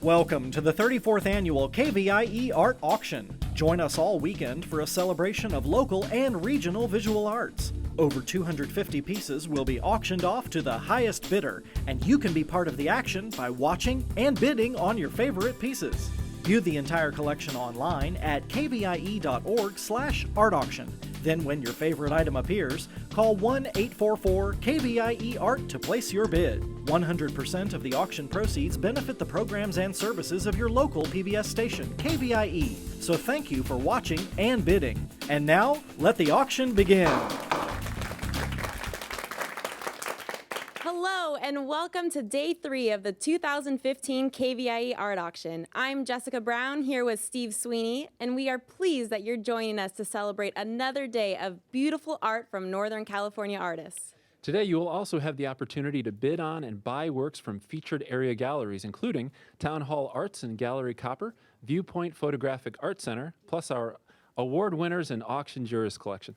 Welcome to the 34th Annual KVIE Art Auction. Join us all weekend for a celebration of local and regional visual arts. Over 250 pieces will be auctioned off to the highest bidder, and you can be part of the action by watching and bidding on your favorite pieces. View the entire collection online at kvie.org/artauction. Then when your favorite item appears, call 1-844-KVIE-ART to place your bid. 100% of the auction proceeds benefit the programs and services of your local PBS station, KVIE. So thank you for watching and bidding. And now, let the auction begin. Hello and welcome to Day 3 of the 2015 KVIE Art Auction. I'm Jessica Brown here with Steve Sweeney, and we are pleased that you're joining us to celebrate another day of beautiful art from Northern California artists. Today you will also have the opportunity to bid on and buy works from featured area galleries, including Town Hall Arts and Gallery Copper, Viewpoint Photographic Art Center, plus our award winners and auction jurors collection.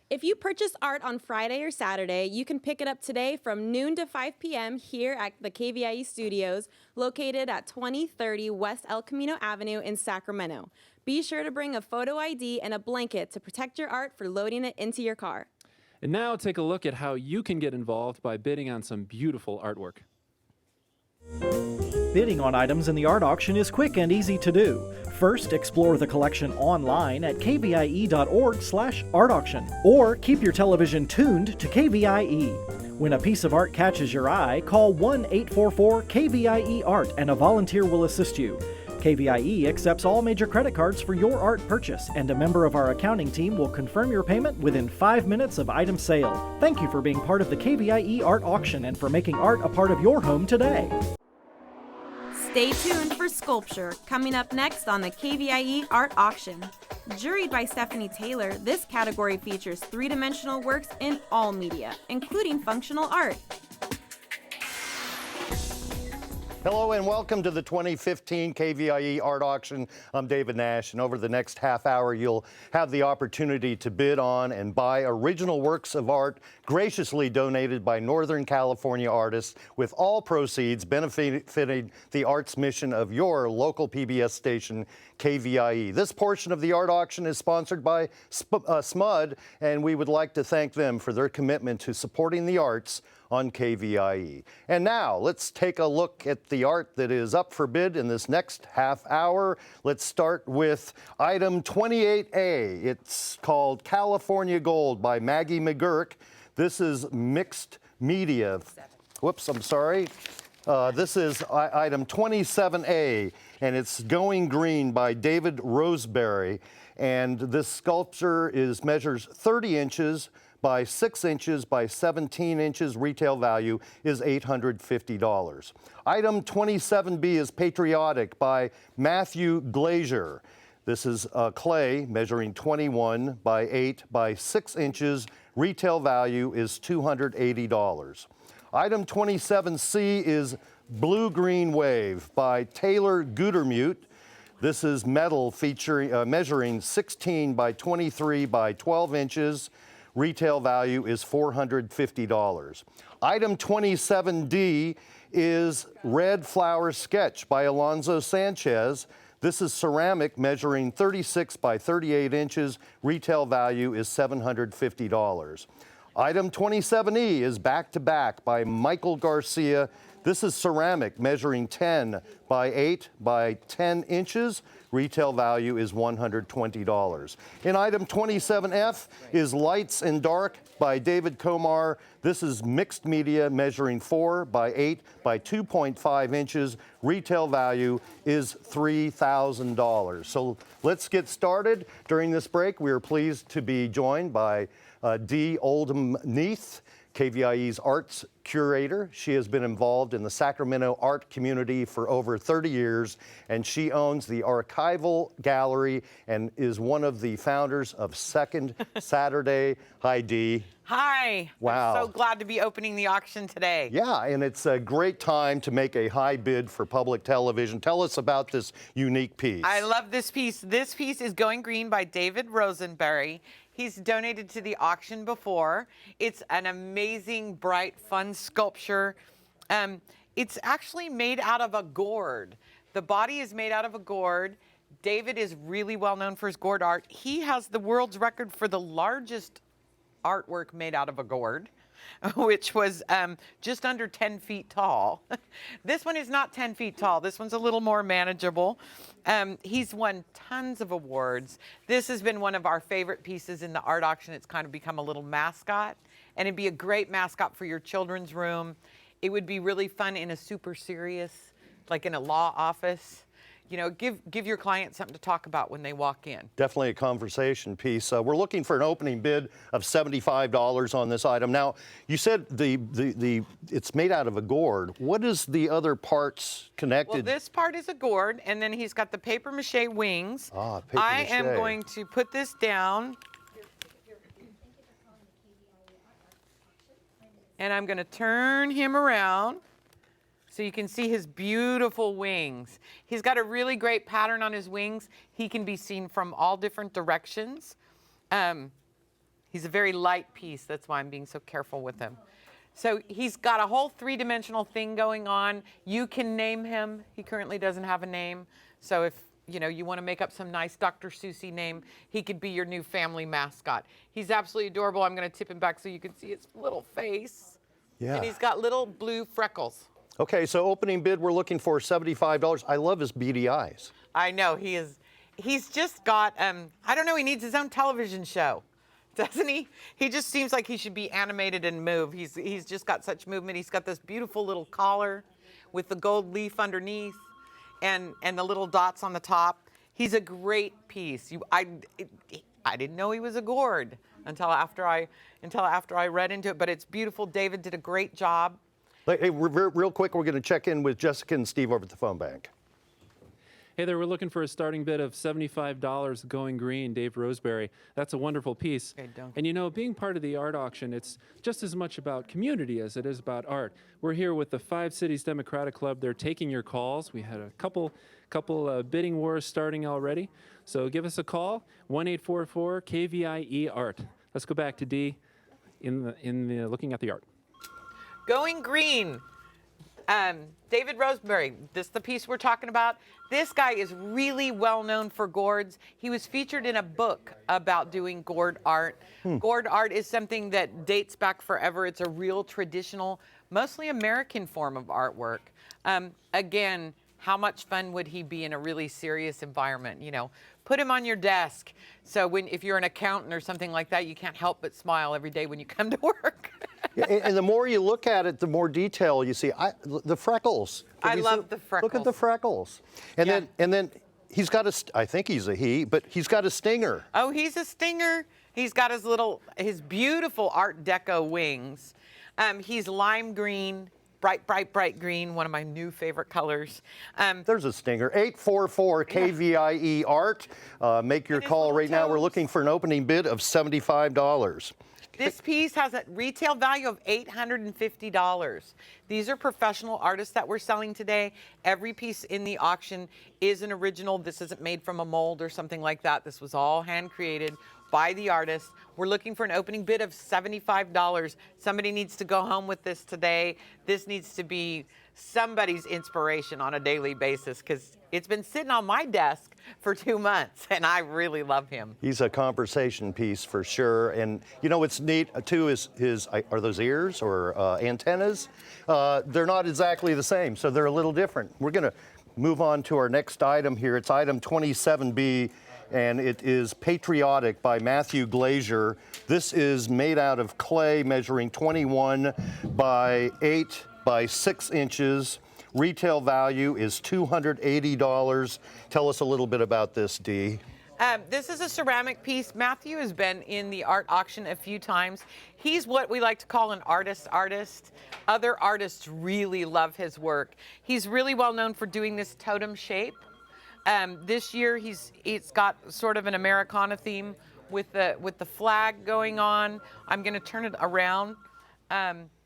If you purchase art on Friday or Saturday, you can pick it up today from noon to 5 p.m. here at the KVIE studios, located at 2030 West El Camino Avenue in Sacramento. Be sure to bring a photo ID and a blanket to protect your art for loading it into your car. And now take a look at how you can get involved by bidding on some beautiful artwork. Bidding on items in the art auction is quick and easy to do. First, explore the collection online at kvie.org/artauction, or keep your television tuned to KVIE. When a piece of art catches your eye, call 1-844-KVIE-ART and a volunteer will assist you. KVIE accepts all major credit cards for your art purchase, and a member of our accounting team will confirm your payment within 5 minutes of item sale. Thank you for being part of the KVIE Art Auction and for making art a part of your home today. Stay tuned for Sculpture, coming up next on the KVIE Art Auction. Juried by Stephanie Taylor, this category features three-dimensional works in all media, including functional art. Hello and welcome to the 2015 KVIE Art Auction. I'm David Nash, and over the next half hour you'll have the opportunity to bid on and buy original works of art graciously donated by Northern California artists, with all proceeds benefiting the arts mission of your local PBS station, KVIE. This portion of the art auction is sponsored by SMUD, and we would like to thank them for their commitment to supporting the arts on KVIE. And now let's take a look at the art that is up for bid in this next half hour. Let's start with item 28A. It's called California Gold by Maggie McGurk. This is mixed media. Whoops, I'm sorry. This is item 27A, and it's Going Green by David Roseberry. And this sculpture measures 30 inches by 6 inches by 17 inches. Retail value is $850. Item 27B is Patriotic by Matthew Glazier. This is clay measuring 21 by 8 by 6 inches. Retail value is $280. Item 27C is Blue Green Wave by Taylor Gutermute. This is metal measuring 16 by 23 by 12 inches. Retail value is $450. Item 27D is Red Flower Sketch by Alonzo Sanchez. This is ceramic measuring 36 by 38 inches. Retail value is $750. Item 27E is Back to Back by Michael Garcia. This is ceramic measuring 10 by 8 by 10 inches. Retail value is $120. In item 27F is Lights and Dark by David Komar. This is mixed media measuring 4 by 8 by 2.5 inches. Retail value is $3,000. So let's get started. During this break, we are pleased to be joined by Dee Oldham Neath, KVIE's arts curator. She has been involved in the Sacramento art community for over 30 years, and she owns the Archival Gallery and is one of the founders of Second Saturday. Hi, Dee. Hi. Wow. I'm so glad to be opening the auction today. Yeah, and it's a great time to make a high bid for public television. Tell us about this unique piece. I love this piece. This piece is Going Green by David Rosenberry. He's donated to the auction before. It's an amazing, bright, fun sculpture. It's actually made out of a gourd. The body is made out of a gourd. David is really well known for his gourd art. He has the world's record for the largest artwork made out of a gourd, which was just under 10 feet tall. This one is not 10 feet tall. This one's a little more manageable. He's won tons of awards. This has been one of our favorite pieces in the art auction. It's kind of become a little mascot, and it'd be a great mascot for your children's room. It would be really fun in a super serious, like in a law office. You know, give your client something to talk about when they walk in. Definitely a conversation piece. We're looking for an opening bid of $75 on this item. Now, you said it's made out of a gourd. What is the other parts connected? Well, this part is a gourd, and then he's got the paper mache wings. Ah, paper I mache. am going to put this down. And I'm going to turn him around so you can see his beautiful wings. He's got a really great pattern on his wings. He can be seen from all different directions. He's a very light piece. That's why I'm being so careful with him. So he's got a whole three-dimensional thing going on. You can name him. He currently doesn't have a name. So if you want to make up some nice Dr. Seussy name, he could be your new family mascot. He's absolutely adorable. I'm going to tip him back so you can see his little face. Yeah. And he's got little blue freckles. Okay, so opening bid, we're looking for $75. I love his beady eyes. I know, he's just got, I don't know, he needs his own television show, doesn't he? He just seems like he should be animated and move. He's just got such movement. He's got this beautiful little collar with the gold leaf underneath and the little dots on the top. He's a great piece. I didn't know he was a gourd until after I read into it, but it's beautiful. David did a great job. Hey, real quick, we're going to check in with Jessica and Steve over at the phone bank. Hey there, we're looking for a starting bid of $75 going green, Dave Roseberry. That's a wonderful piece. Okay, don't. And being part of the art auction, it's just as much about community as it is about art. We're here with the Five Cities Democratic Club. They're taking your calls. We had a couple bidding wars starting already. So give us a call, 1-844-KVIE Art. Let's go back to D in the looking at the art. Going green. David Roseberry, this is the piece we're talking about. This guy is really well known for gourds. He was featured in a book about doing gourd art. Gourd art is something that dates back forever. It's a real traditional, mostly American form of artwork. Again, how much fun would he be in a really serious environment? Put him on your desk. So if you're an accountant or something like that, you can't help but smile every day when you come to work. Yeah, and the more you look at it, the more detail you see. The freckles. I love the freckles. Look at the freckles. And then he's got I think he's a he, but he's got a stinger. Oh, he's a stinger. He's got his beautiful Art Deco wings. He's lime green, bright, bright, bright green, one of my new favorite colors. There's a stinger. 844-KVIE Art. Make your call right now. We're looking for an opening bid of $75. This piece has a retail value of $850. These are professional artists that we're selling today. Every piece in the auction is an original. This isn't made from a mold or something like that. This was all hand created by the artist. We're looking for an opening bid of $75. Somebody needs to go home with this today. This needs to be somebody's inspiration on a daily basis because it's been sitting on my desk for 2 months and I really love him. He's a conversation piece for sure. And what's neat too is are those ears or antennas? They're not exactly the same, so they're a little different. We're going to move on to our next item here. It's item 27B. And it is Patriotic by Matthew Glazier. This is made out of clay measuring 21 by 8 by 6 inches. Retail value is $280. Tell us a little bit about this, Dee. This is a ceramic piece. Matthew has been in the art auction a few times. He's what we like to call an artist. Other artists really love his work. He's really well known for doing this totem shape. This year it's got sort of an Americana theme with the flag going on. I'm going to turn it around.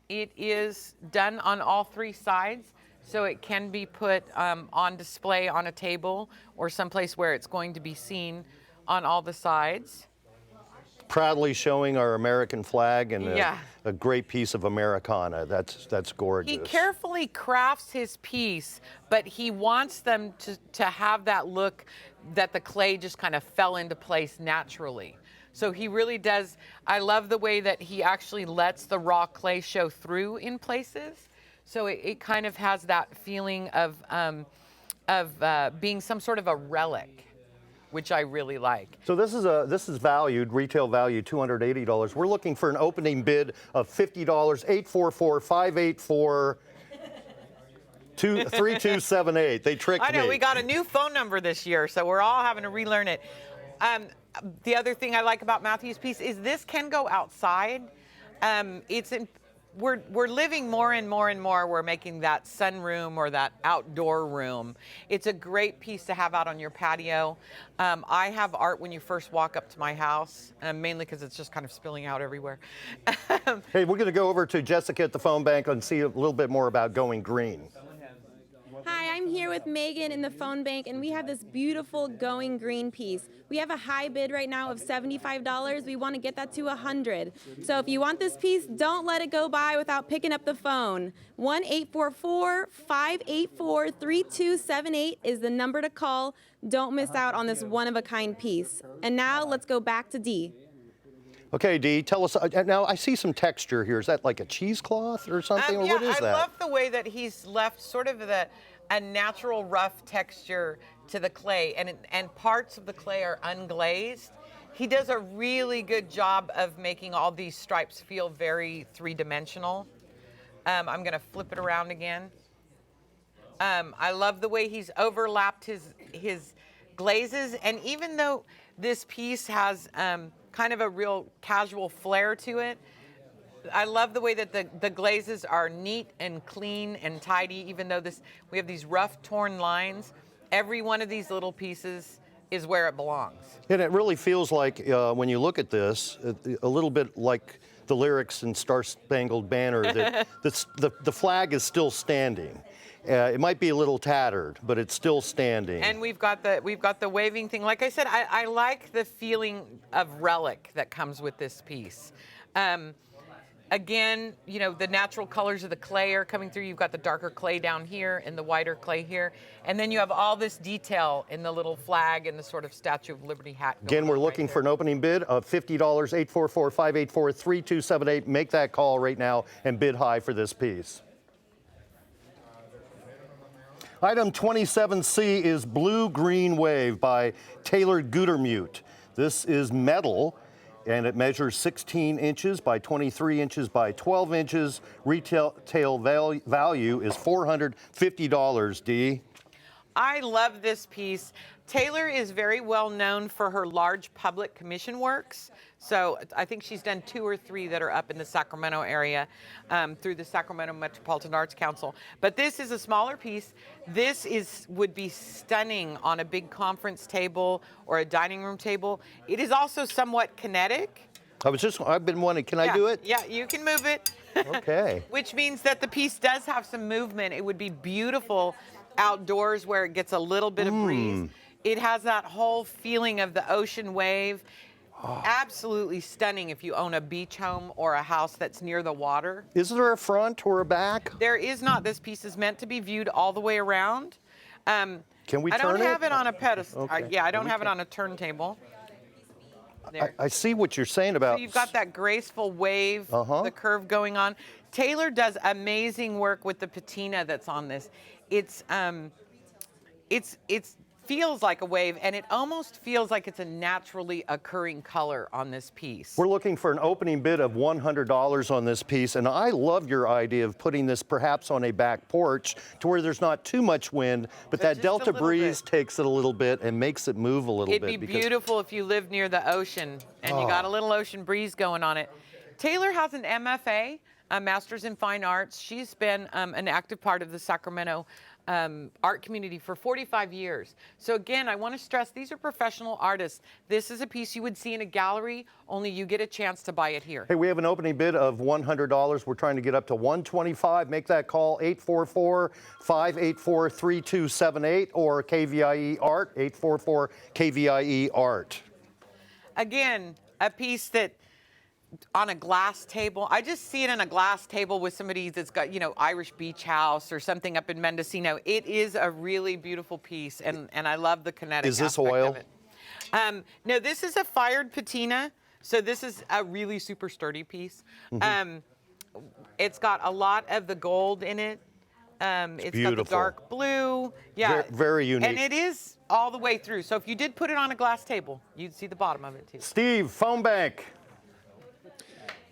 It is done on all 3 sides, so it can be put on display on a table or someplace where it's going to be seen on all the sides. proudly showing our American flag and Yeah. a great piece of Americana. That's gorgeous. He carefully crafts his piece, but he wants them to have that look that the clay just kind of fell into place naturally. So he really does. I love the way that he actually lets the raw clay show through in places. So it kind of has that feeling of being some sort of a relic, which I really like. So this is valued, retail value, $280. We're looking for an opening bid of $50, 844-584-3278. They tricked me. I know, we got a new phone number this year, so we're all having to relearn it. The other thing I like about Matthew's piece is this can go outside. We're living more and more and more. We're making that sunroom or that outdoor room. It's a great piece to have out on your patio. I have art when you first walk up to my house, mainly because it's just kind of spilling out everywhere. Hey, we're going to go over to Jessica at the phone bank and see a little bit more about going green. Hi, I'm here with Megan in the phone bank, and we have this beautiful going green piece. We have a high bid right now of $75. We want to get that to $100. So if you want this piece, don't let it go by without picking up the phone. 1-844-584-3278 is the number to call. Don't miss out on this one-of-a-kind piece. And now let's go back to Dee. Okay, Dee, tell us, now I see some texture here. Is that like a cheesecloth or something, or Yeah, what is that? I love the way that he's left sort of a natural rough texture to the clay, and parts of the clay are unglazed. He does a really good job of making all these stripes feel very three-dimensional. I'm gonna flip it around again. I love the way he's overlapped his glazes, and even though this piece has kind of a real casual flair to it, I love the way that the glazes are neat and clean and tidy, even though we have these rough, torn lines. Every one of these little pieces is where it belongs. And it really feels like, when you look at this, a little bit like the lyrics in Star Spangled Banner, that the flag is still standing. It might be a little tattered, but it's still standing. And we've got the waving thing. Like I said, I like the feeling of relic that comes with this piece. Again, you know, the natural colors of the clay are coming through. You've got the darker clay down here and the whiter clay here. And then you have all this detail in the little flag and the sort of Statue of Liberty hat. Again, we're looking for an opening bid of $50, 844-584-3278. Make that call right now and bid high for this piece. Item 27C is Blue Green Wave by Taylor Gutermute. This is metal, and it measures 16 inches by 23 inches by 12 inches. Retail value is $450, Dee. I love this piece. Taylor is very well known for her large public commission works. So I think she's done 2 or 3 that are up in the Sacramento area through the Sacramento Metropolitan Arts Council. But this is a smaller piece. This would be stunning on a big conference table or a dining room table. It is also somewhat kinetic. I've been wanting, can I do it? Yeah, you can move it. Okay. Which means that the piece does have some movement. It would be beautiful outdoors where it gets a little bit of breeze. It has that whole feeling of the ocean wave. Absolutely stunning if you own a beach home or a house that's near the water. Is there a front or a back? There is not. This piece is meant to be viewed all the way around. Can we turn it? I don't have it on a pedestal. Okay. Yeah, I don't have it on a turntable. There. I see what you're saying about. So you've got that graceful wave, the curve going on. Taylor does amazing work with the patina that's on this. It's feels like a wave, and it almost feels like it's a naturally occurring color on this piece. We're looking for an opening bid of $100 on this piece, and I love your idea of putting this perhaps on a back porch to where there's not too much wind, but that delta breeze takes it a little bit and makes it move a little bit. It'd be beautiful if you lived near the ocean and you got a little ocean breeze going on it. Taylor has an MFA, a Master's in Fine Arts. She's been an active part of the Sacramento art community for 45 years. So again, I want to stress these are professional artists. This is a piece you would see in a gallery, only you get a chance to buy it here. Hey, we have an opening bid of $100. We're trying to get up to $125. Make that call, 844-584-3278 or KVIE Art, 844-KVIE Art. Again, a piece that on a glass table. I just see it on a glass table with somebody that's got, you know, Irish Beach House or something up in Mendocino. It is a really beautiful piece, and I love the kinetic Is this aspect oil? of it. No, this is a fired patina, so this is a really super sturdy piece. It's got a lot of the gold in it. It's got the dark blue. Yeah. Very unique. And it is all the way through. So if you did put it on a glass table, you'd see the bottom of it too. Steve, phone bank.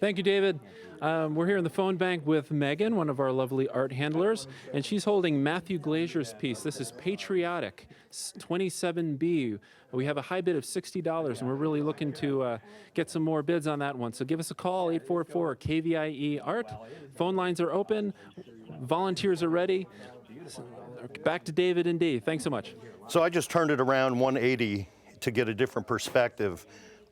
Thank you, David. We're here in the phone bank with Megan, one of our lovely art handlers, and she's holding Matthew Glazier's piece. This is Patriotic 27B. We have a high bid of $60, and we're really looking to get some more bids on that one. So give us a call, 844-KVIE Art. Phone lines are open. Volunteers are ready. Back to David and Dee. Thanks so much. So I just turned it around 180 to get a different perspective.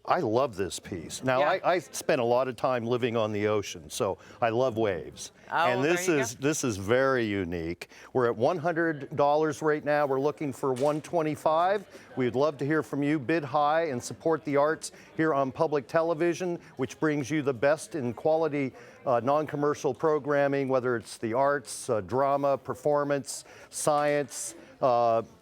I love this piece. Now, Yeah. I spent a lot of time living on the ocean, so I love waves. Oh, and there you go. this is very unique. We're at $100 right now. We're looking for $125. We'd love to hear from you. Bid high and support the arts here on public television, which brings you the best in quality non-commercial programming, whether it's the arts, drama, performance, science.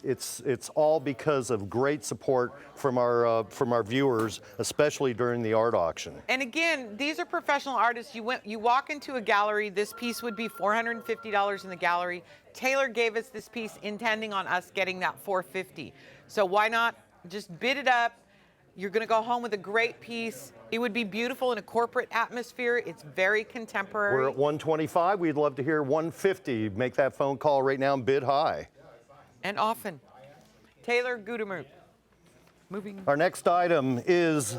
It's all because of great support from our viewers, especially during the art auction. And again, these are professional artists. You walk into a gallery, this piece would be $450 in the gallery. Taylor gave us this piece intending on us getting that $450. So why not just bid it up? You're going to go home with a great piece. It would be beautiful in a corporate atmosphere. It's very contemporary. We're at $125. We'd love to hear $150. Make that phone call right now and bid high. And often. Taylor Gudemuth. Moving. Our next item is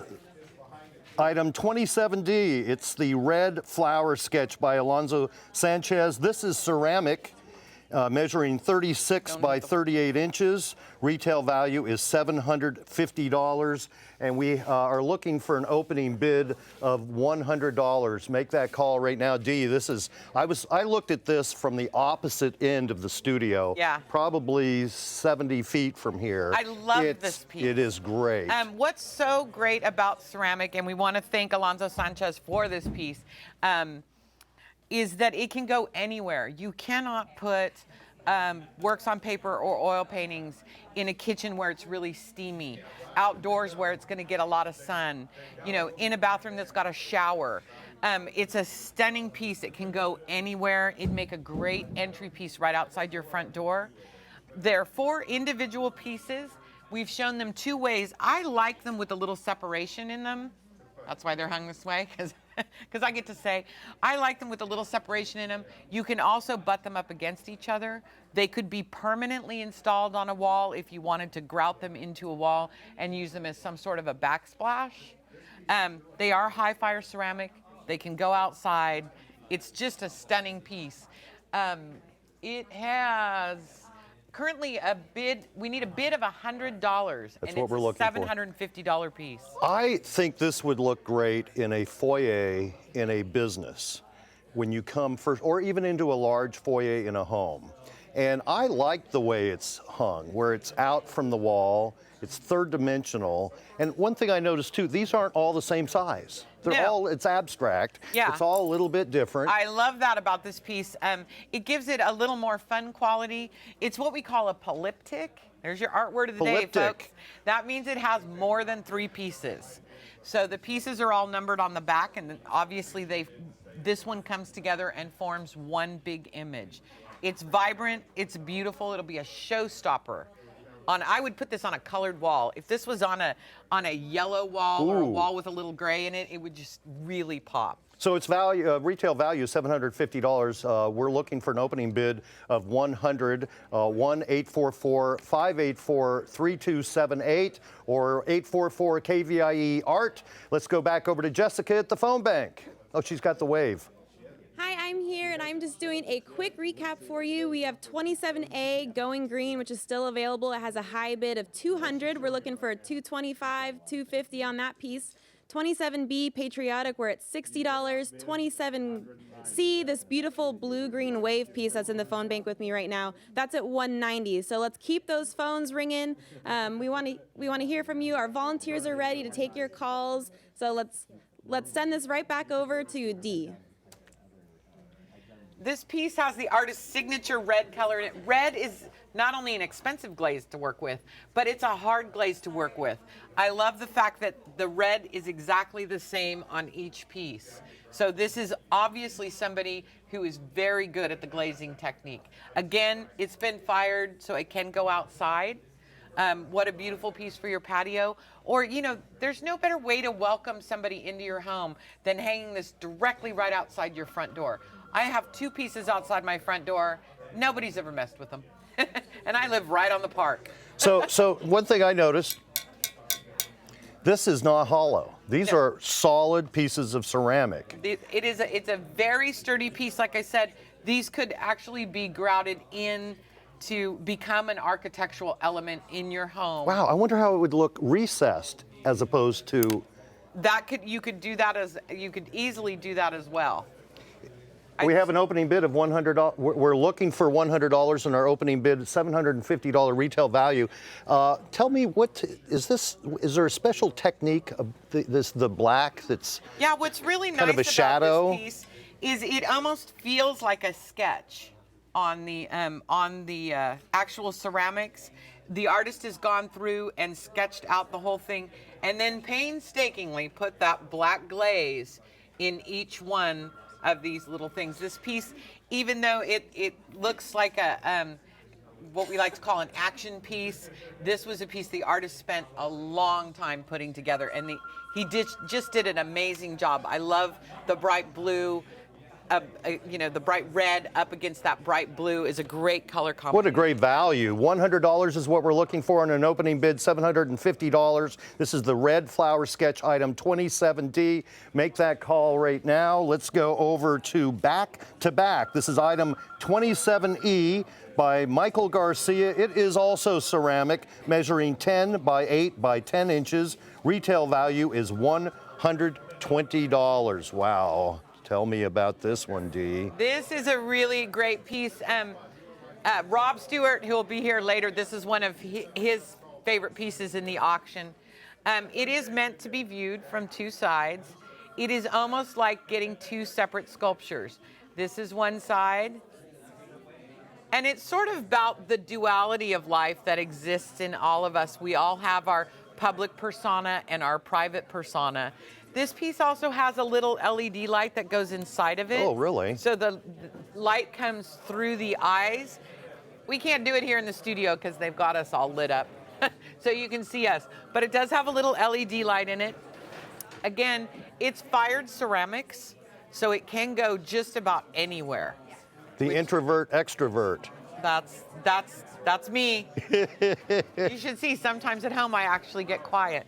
item 27D. It's the red flower sketch by Alonso Sanchez. This is ceramic, measuring 36 by 38 inches. Retail value is $750, and we are looking for an opening bid of $100. Make that call right now. Dee, this is, I looked at this from the opposite end of the studio. Yeah. Probably 70 feet from here. I love this piece. It is great. What's so great about ceramic, and we want to thank Alonso Sanchez for this piece, is that it can go anywhere. You cannot put works on paper or oil paintings in a kitchen where it's really steamy, outdoors where it's going to get a lot of sun, you know, in a bathroom that's got a shower. It's a stunning piece. It can go anywhere. It'd make a great entry piece right outside your front door. They're 4 individual pieces. We've shown them 2 ways. I like them with a little separation in them. That's why they're hung this way, because I get to say, I like them with a little separation in them. You can also butt them up against each other. They could be permanently installed on a wall if you wanted to grout them into a wall and use them as some sort of a backsplash. They are high fire ceramic. They can go outside. It's just a stunning piece. It has currently a bid, we need a bid of $100. That's what we're looking for. $750 piece. I think this would look great in a foyer in a business when you come first, or even into a large foyer in a home. And I like the way it's hung, where it's out from the wall, it's third dimensional. And one thing I noticed too, these aren't all the same size. They're all, it's abstract. Yeah. It's all a little bit different. I love that about this piece. It gives it a little more fun quality. It's what we call a polyptych. There's your art word of the day, folks. That means it has more than 3 pieces. So the pieces are all numbered on the back, and obviously this one comes together and forms one big image. It's vibrant, it's beautiful, it'll be a showstopper. I would put this on a colored wall. If this was on a yellow wall or a wall with a little gray in it, it would just really pop. So its value, retail value is $750. We're looking for an opening bid of $100. 1-844-584-3278 or 844-KVIE Art. Let's go back over to Jessica at the phone bank. Oh, she's got the wave. Hi, I'm here and I'm just doing a quick recap for you. We have 27A Going Green, which is still available. It has a high bid of $200. We're looking for a $225, $250 on that piece. 27B Patriotic, we're at $60. 27C, this beautiful blue-green wave piece that's in the phone bank with me right now, that's at $190. So let's keep those phones ringing. We want to hear from you. Our volunteers are ready to take your calls. So let's send this right back over to D. This piece has the artist's signature red color in it. Red is not only an expensive glaze to work with, but it's a hard glaze to work with. I love the fact that the red is exactly the same on each piece. So this is obviously somebody who is very good at the glazing technique. Again, it's been fired, so it can go outside. What a beautiful piece for your patio. Or, you know, there's no better way to welcome somebody into your home than hanging this directly right outside your front door. I have 2 pieces outside my front door. Nobody's ever messed with them. And I live right on the park. So one thing I noticed, this is not hollow. These are solid pieces of ceramic. It's a very sturdy piece. Like I said, these could actually be grouted in to become an architectural element in your home. Wow, I wonder how it would look recessed as opposed to... You could easily do that as well. We have an opening bid of $100. We're looking for $100 in our opening bid, $750 retail value. Tell me, what is this? Is there a special technique of the black that's what's really nice kind of a shadow about this piece is it almost feels like a sketch on the actual ceramics. The artist has gone through and sketched out the whole thing, and then painstakingly put that black glaze in each one of these little things. This piece, even though it looks like a what we like to call an action piece, this was a piece the artist spent a long time putting together, and he just did an amazing job. I love the bright blue. The bright red up against that bright blue is a great color combination. What a great value. $100 is what we're looking for on an opening bid, $750. This is the red flower sketch item 27D. Make that call right now. Let's go over to back to back. This is item 27E by Michael Garcia. It is also ceramic, measuring 10 by 8 by 10 inches. Retail value is $120. Wow. Tell me about this one, Dee. This is a really great piece. Rob Stewart, who will be here later, this is one of his favorite pieces in the auction. It is meant to be viewed from 2 sides. It is almost like getting 2 separate sculptures. This is one side, and it's sort of about the duality of life that exists in all of us. We all have our public persona and our private persona. This piece also has a little LED light that goes inside of it. Oh, really? So the light comes through the eyes. We can't do it here in the studio because they've got us all lit up. So you can see us. But it does have a little LED light in it. Again, it's fired ceramics, so it can go just about anywhere. The introvert extrovert. That's me. You should see sometimes at home I actually get quiet.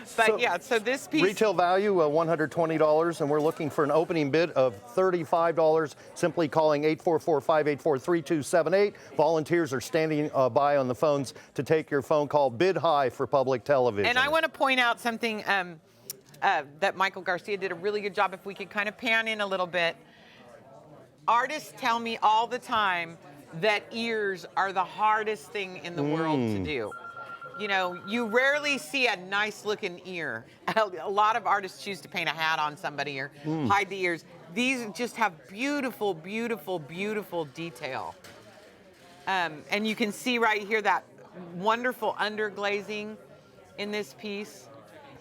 So this piece... Retail value $120, and we're looking for an opening bid of $35. Simply calling 844-584-3278. Volunteers are standing by on the phones to take your phone call. Bid high for public television. And I want to point out something that Michael Garcia did a really good job. If we could kind of pan in a little bit. Artists tell me all the time that ears are the hardest thing in the world to do. You know, you rarely see a nice looking ear. A lot of artists choose to paint a hat on somebody or hide the ears. These just have beautiful, beautiful, beautiful detail. And you can see right here that wonderful underglazing in this piece.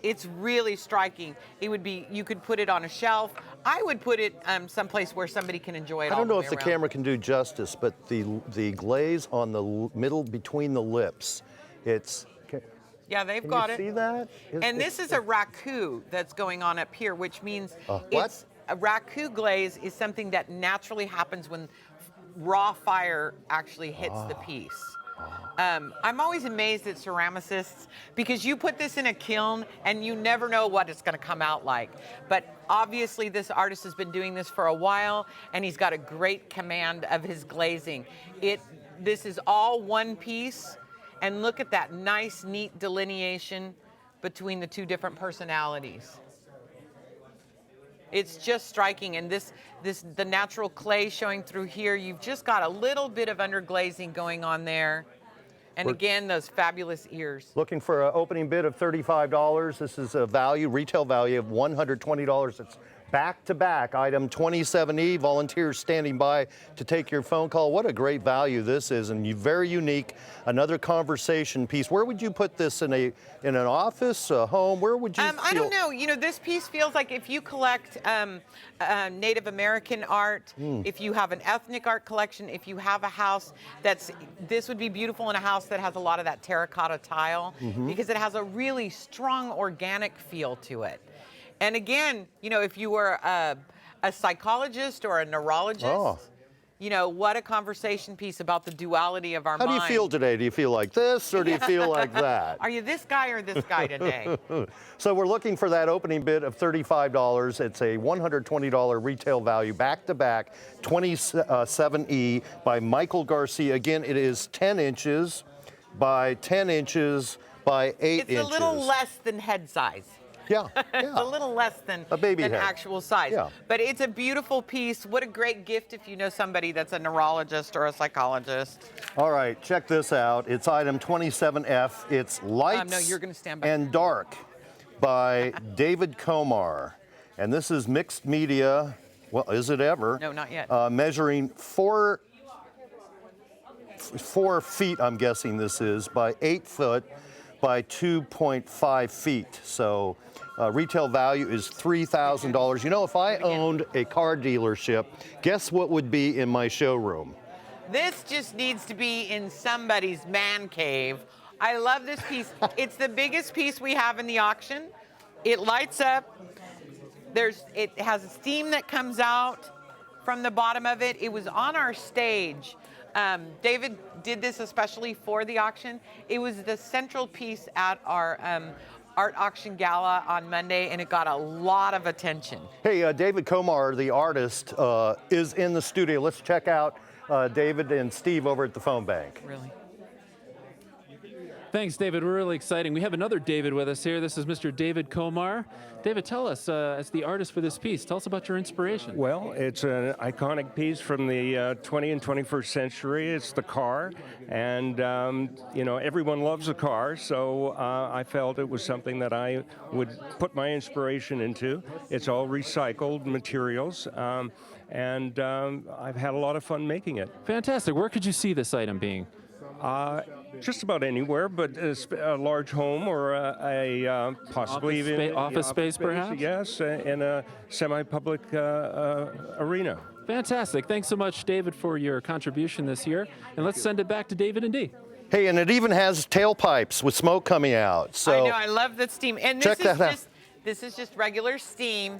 It's really striking. You could put it on a shelf. I would put it someplace where somebody can enjoy it. I don't know if the camera can do justice, but the glaze on the middle between the lips, it's... Yeah, they've got it. See that? And this is a raku that's going on up here, which means what? A raku glaze is something that naturally happens when raw fire actually hits the piece. I'm always amazed at ceramicists because you put this in a kiln and you never know what it's going to come out like. But obviously this artist has been doing this for a while and he's got a great command of his glazing. This is all one piece, and look at that nice, neat delineation between the two different personalities. It's just striking, and the natural clay showing through here. You've just got a little bit of underglazing going on there, and again, those fabulous ears. Looking for an opening bid of $35. This is a retail value of $120. It's back-to-back item 27E. Volunteers standing by to take your phone call. What a great value this is, and very unique. Another conversation piece. Where would you put this in an office, a home? Where would you? I don't know. You know, this piece feels like if you collect Native American art, if you have an ethnic art collection, if you have a house this would be beautiful in a house that has a lot of that terracotta tile, because it has a really strong organic feel to it. And again, you know, if you were a psychologist or a neurologist, you know, what a conversation piece about the duality of our mind. How do you feel today? Do you feel like this, or do you feel like that? Are you this guy or this guy today? So we're looking for that opening bid of $35. It's a $120 retail value, back-to-back 27E by Michael Garcia. Again, it is 10 inches by 10 inches by 8 inches. It's a little less than head size. Yeah, It's a little less than a baby head. Actual size. Yeah. But it's a beautiful piece. What a great gift if you know somebody that's a neurologist or a psychologist. All right, check this out. It's item 27F. It's Lights no, you're gonna stand by. and Dark by David Komar. And this is mixed media. Well, is it ever? No, not yet. Measuring 4 feet, I'm guessing this is, by 8 foot by 2.5 feet. So retail value is $3,000. You know, if I owned a car dealership, guess what would be in my showroom? This just needs to be in somebody's man cave. I love this piece. It's the biggest piece we have in the auction. It lights up. It has steam that comes out from the bottom of it. It was on our stage. David did this especially for the auction. It was the central piece at our art auction gala on Monday, and it got a lot of attention. Hey, David Komar, the artist, is in the studio. Let's check out David and Steve over at the phone bank. Really? Thanks, David. We're really exciting. We have another David with us here. This is Mr. David Komar. David, tell us, as the artist for this piece, tell us about your inspiration. Well, it's an iconic piece from the 20th and 21st century. It's the car, and you know, everyone loves a car, so I felt it was something that I would put my inspiration into. It's all recycled materials, and I've had a lot of fun making it. Fantastic. Where could you see this item being? Just about anywhere, but a large home or a possibly even office space, perhaps? Yes, in a semi-public arena. Fantastic. Thanks so much, David, for your contribution this year. And let's send it back to David and Dee. Hey, and it even has tailpipes with smoke coming out. So I know, I love the steam. And this is just regular steam.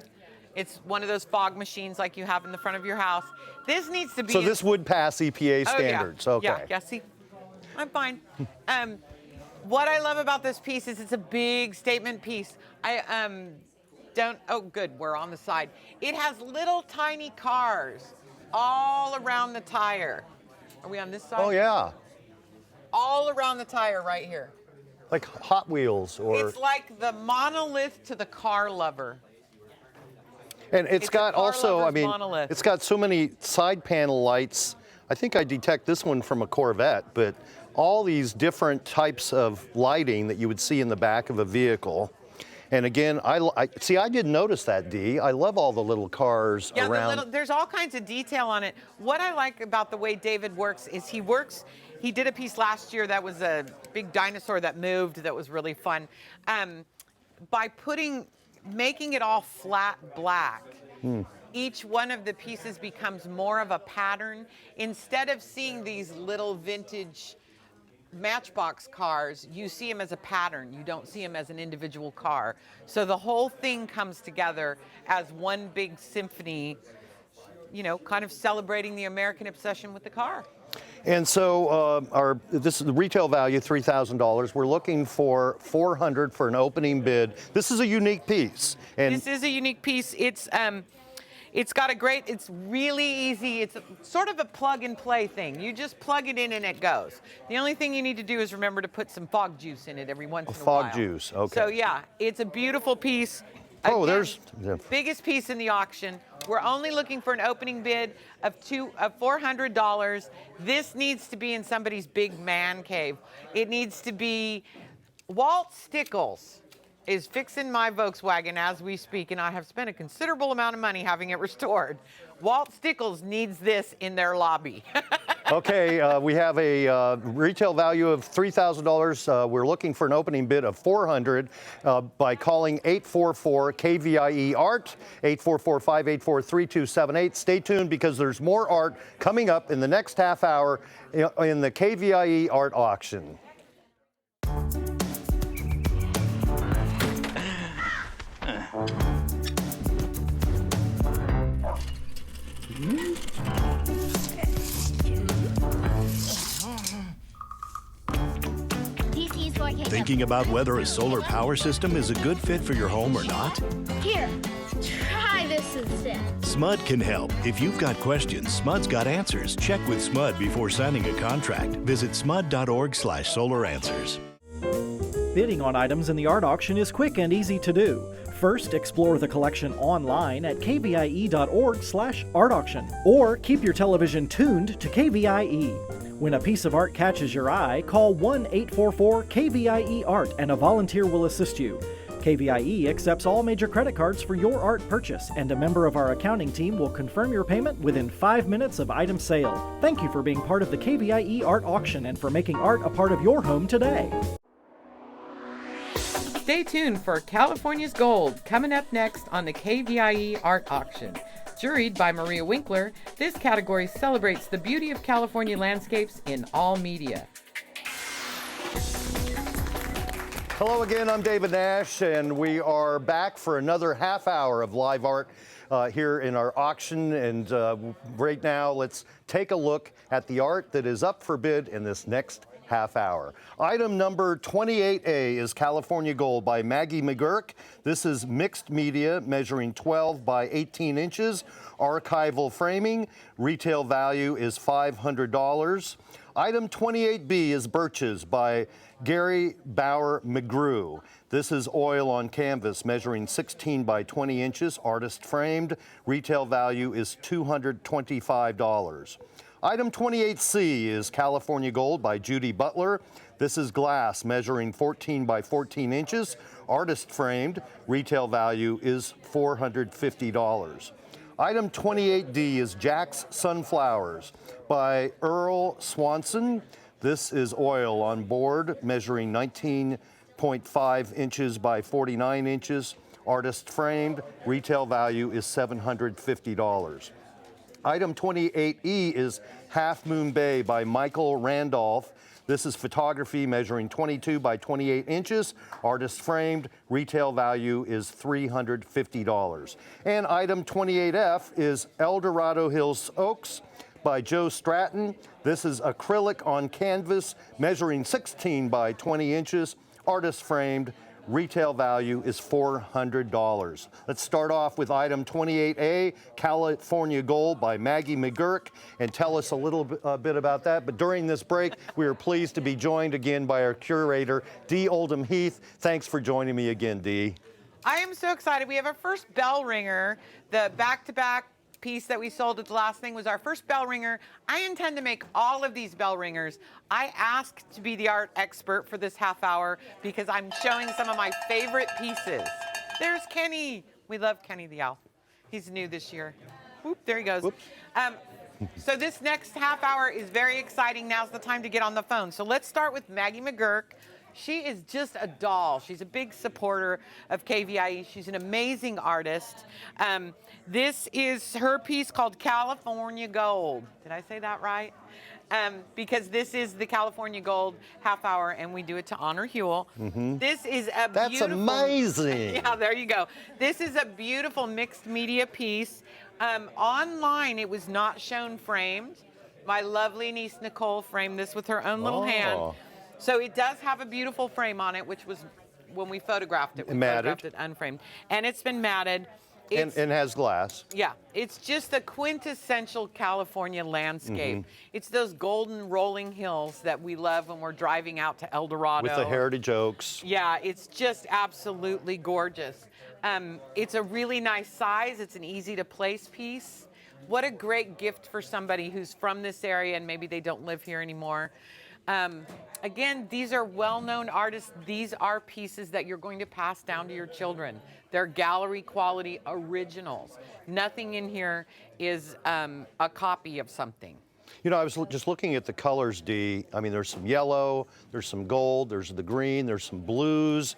It's one of those fog machines like you have in the front of your house. This needs to be. So this would pass EPA standards. Oh, okay. Yeah, see, I'm fine. What I love about this piece is it's a big statement piece. Oh, good, we're on the side. It has little tiny cars all around the tire. Are we on this side? Oh, yeah. All around the tire right here. Like Hot Wheels or. It's like the monolith to the car lover. And it's got also, I mean, monolith. it's got so many side panel lights. I think I detect this one from a Corvette, but all these different types of lighting that you would see in the back of a vehicle. And again, I didn't notice that, Dee. I love all the little cars around. There's all kinds of detail on it. What I like about the way David works is he did a piece last year that was a big dinosaur that moved that was really fun. By making it all flat black, each one of the pieces becomes more of a pattern. Instead of seeing these little vintage Matchbox cars, you see them as a pattern. You don't see them as an individual car. So the whole thing comes together as one big symphony, you know, kind of celebrating the American obsession with the car. And so this is the retail value, $3,000. We're looking for $400 for an opening bid. This is a unique piece. And this is a unique piece. It's got a great, it's really easy. It's sort of a plug and play thing. You just plug it in and it goes. The only thing you need to do is remember to put some fog juice in it every once in a while. Fog juice, okay. So yeah, it's a beautiful piece. Oh, Again, there's... biggest piece in the auction. We're only looking for an opening bid of $400. This needs to be in somebody's big man cave. It needs to be... Walt Stickles is fixing my Volkswagen as we speak, and I have spent a considerable amount of money having it restored. Walt Stickles needs this in their lobby. Okay, we have a retail value of $3,000. We're looking for an opening bid of $400 by calling 844-KVIE-ART, 844-584-3278. Stay tuned because there's more art coming up in the next half hour in the KVIE art auction. Thinking about whether a solar power system is a good fit for your home or not? Here, try this instead. SMUD can help. If you've got questions, SMUD's got answers. Check with SMUD before signing a contract. Visit smud.org/solaranswers. Bidding on items in the art auction is quick and easy to do. First, explore the collection online at kvie.org/art auction, or keep your television tuned to KVIE. When a piece of art catches your eye, call 1-844-KVIE-ART and a volunteer will assist you. KVIE accepts all major credit cards for your art purchase, and a member of our accounting team will confirm your payment within 5 minutes of item sale. Thank you for being part of the KVIE art auction and for making art a part of your home today. Stay tuned for California's Gold, coming up next on the KVIE art auction. Juried by Maria Winkler, this category celebrates the beauty of California landscapes in all media. Hello again, I'm David Nash, and we are back for another half hour of live art here in our auction. And right now, let's take a look at the art that is up for bid in this next half hour. Item number 28A is California Gold by Maggie McGurk. This is mixed media measuring 12 by 18 inches, archival framing. Retail value is $500. Item 28B is Birches by Gary Bauer McGrew. This is oil on canvas measuring 16 by 20 inches, artist framed. Retail value is $225. Item 28C is California Gold by Judy Butler. This is glass measuring 14 by 14 inches, artist framed. Retail value is $450. Item 28D is Jack's Sunflowers by Earl Swanson. This is oil on board measuring 19.5 inches by 49 inches, artist framed. Retail value is $750. Item 28E is Half Moon Bay by Michael Randolph. This is photography measuring 22 by 28 inches, artist framed. Retail value is $350. And item 28F is El Dorado Hills Oaks by Joe Stratton. This is acrylic on canvas measuring 16 by 20 inches, artist framed. Retail value is $400. Let's start off with item 28A, California Gold by Maggie McGurk, and tell us a little bit about that. But during this break, we are pleased to be joined again by our curator, Dee Oldham Heath. Thanks for joining me again, Dee. I am so excited. We have our first bell ringer. The back-to-back piece that we sold at the last thing was our first bell ringer. I intend to make all of these bell ringers. I asked to be the art expert for this half hour because I'm showing some of my favorite pieces. There's Kenny. We love Kenny the Owl. He's new this year. Whoop, there he goes. So this next half hour is very exciting. Now's the time to get on the phone. So let's start with Maggie McGurk. She is just a doll. She's a big supporter of KVIE. She's an amazing artist. This is her piece called California Gold. Did I say that right? Because this is the California Gold half hour, and we do it to honor Huel. Mm-hmm. This is a That's beautiful... amazing. Yeah, there you go. This is a beautiful mixed media piece. Online, it was not shown framed. My lovely niece Nicole framed this with her own little hand. So it does have a beautiful frame on it, which was when we photographed it. We photographed it unframed. And it's been matted. And has glass. Yeah, it's just the quintessential California landscape. It's those golden rolling hills that we love when we're driving out to El Dorado. With the heritage oaks. Yeah, it's just absolutely gorgeous. It's a really nice size. It's an easy to place piece. What a great gift for somebody who's from this area and maybe they don't live here anymore. Again, these are well-known artists. These are pieces that you're going to pass down to your children. They're gallery quality originals. Nothing in here is a copy of something. You know, I was just looking at the colors, Dee. I mean, there's some yellow, there's some gold, there's the green, there's some blues.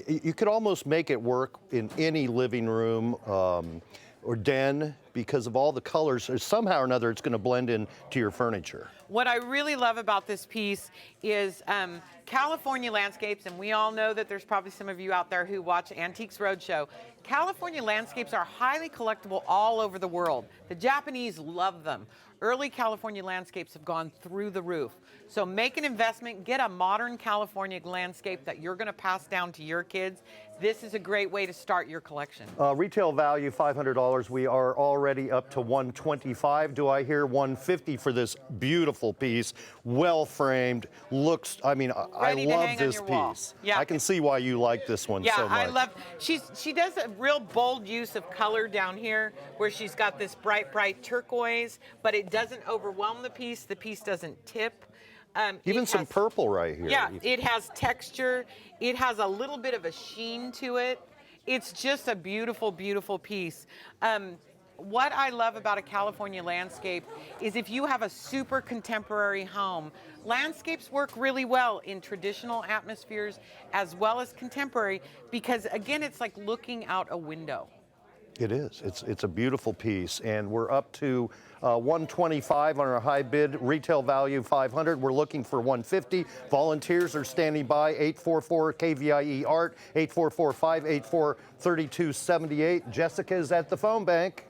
You could almost make it work in any living room or den because of all the colors. Somehow or another, it's going to blend in to your furniture. What I really love about this piece is California landscapes, and we all know that there's probably some of you out there who watch Antiques Roadshow. California landscapes are highly collectible all over the world. The Japanese love them. Early California landscapes have gone through the roof. So make an investment, get a modern California landscape that you're going to pass down to your kids. This is a great way to start your collection. Retail value $500. We are already up to $125. Do I hear $150 for this beautiful piece? Well framed. Looks. I mean, I love this piece. Yeah. I can see why you like this one so much. Yeah, I love. She does a real bold use of color down here, where she's got this bright turquoise, but it doesn't overwhelm the piece. The piece doesn't tip. Even some purple right here. Yeah, it has texture. It has a little bit of a sheen to it. It's just a beautiful, beautiful piece. What I love about a California landscape is if you have a super contemporary home, landscapes work really well in traditional atmospheres as well as contemporary because, again, it's like looking out a window. It is. It's a beautiful piece, and we're up to 125 on our high bid. Retail value 500. We're looking for 150. Volunteers are standing by. 844 KVIE Art. 844-584-3278. Jessica is at the phone bank.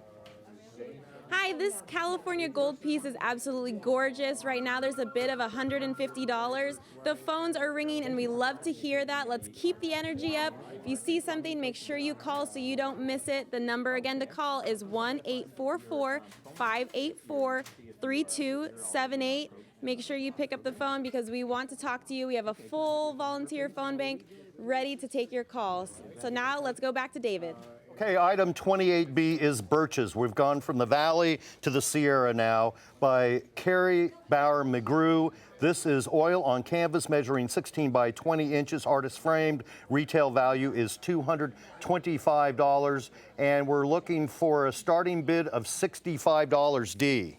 Hi, this California gold piece is absolutely gorgeous. Right now there's a bid of $150. The phones are ringing and we love to hear that. Let's keep the energy up. If you see something, make sure you call so you don't miss it. The number again to call is 1-844-584-3278. Make sure you pick up the phone because we want to talk to you. We have a full volunteer phone bank ready to take your calls. So now let's go back to David. Okay, item 28B is Birches. We've gone from the Valley to the Sierra now by Carrie Bauer McGrew. This is oil on canvas measuring 16 by 20 inches, artist framed. Retail value is $225, and we're looking for a starting bid of $65, D.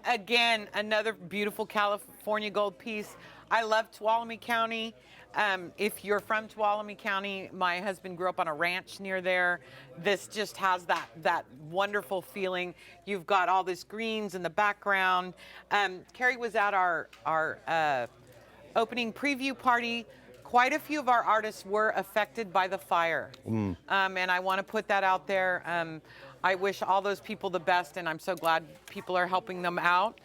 Again, another beautiful California gold piece. I love Tuolumne County. If you're from Tuolumne County, my husband grew up on a ranch near there. This just has that wonderful feeling. You've got all this greens in the background. Carrie was at our opening preview party. Quite a few of our artists were affected by the fire. And I want to put that out there. I wish all those people the best, and I'm so glad people are helping them out.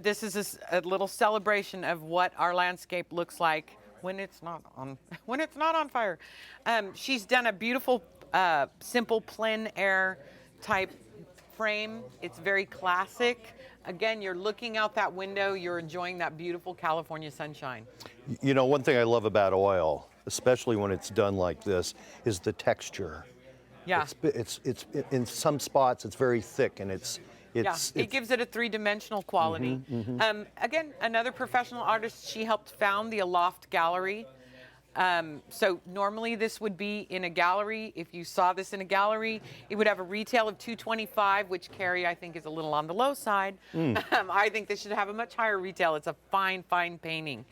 This is a little celebration of what our landscape looks like when it's not on fire. She's done a beautiful, simple plein air type frame. It's very classic. Again, you're looking out that window. You're enjoying that beautiful California sunshine. You know, one thing I love about oil, especially when it's done like this, is the texture. Yeah. It's in some spots it's very thick and it gives it a three-dimensional quality. Again, another professional artist, she helped found the Aloft Gallery. So normally this would be in a gallery. If you saw this in a gallery, it would have a retail of $225, which Carrie, I think, is a little on the low side. I think this should have a much higher retail. It's a fine, fine painting.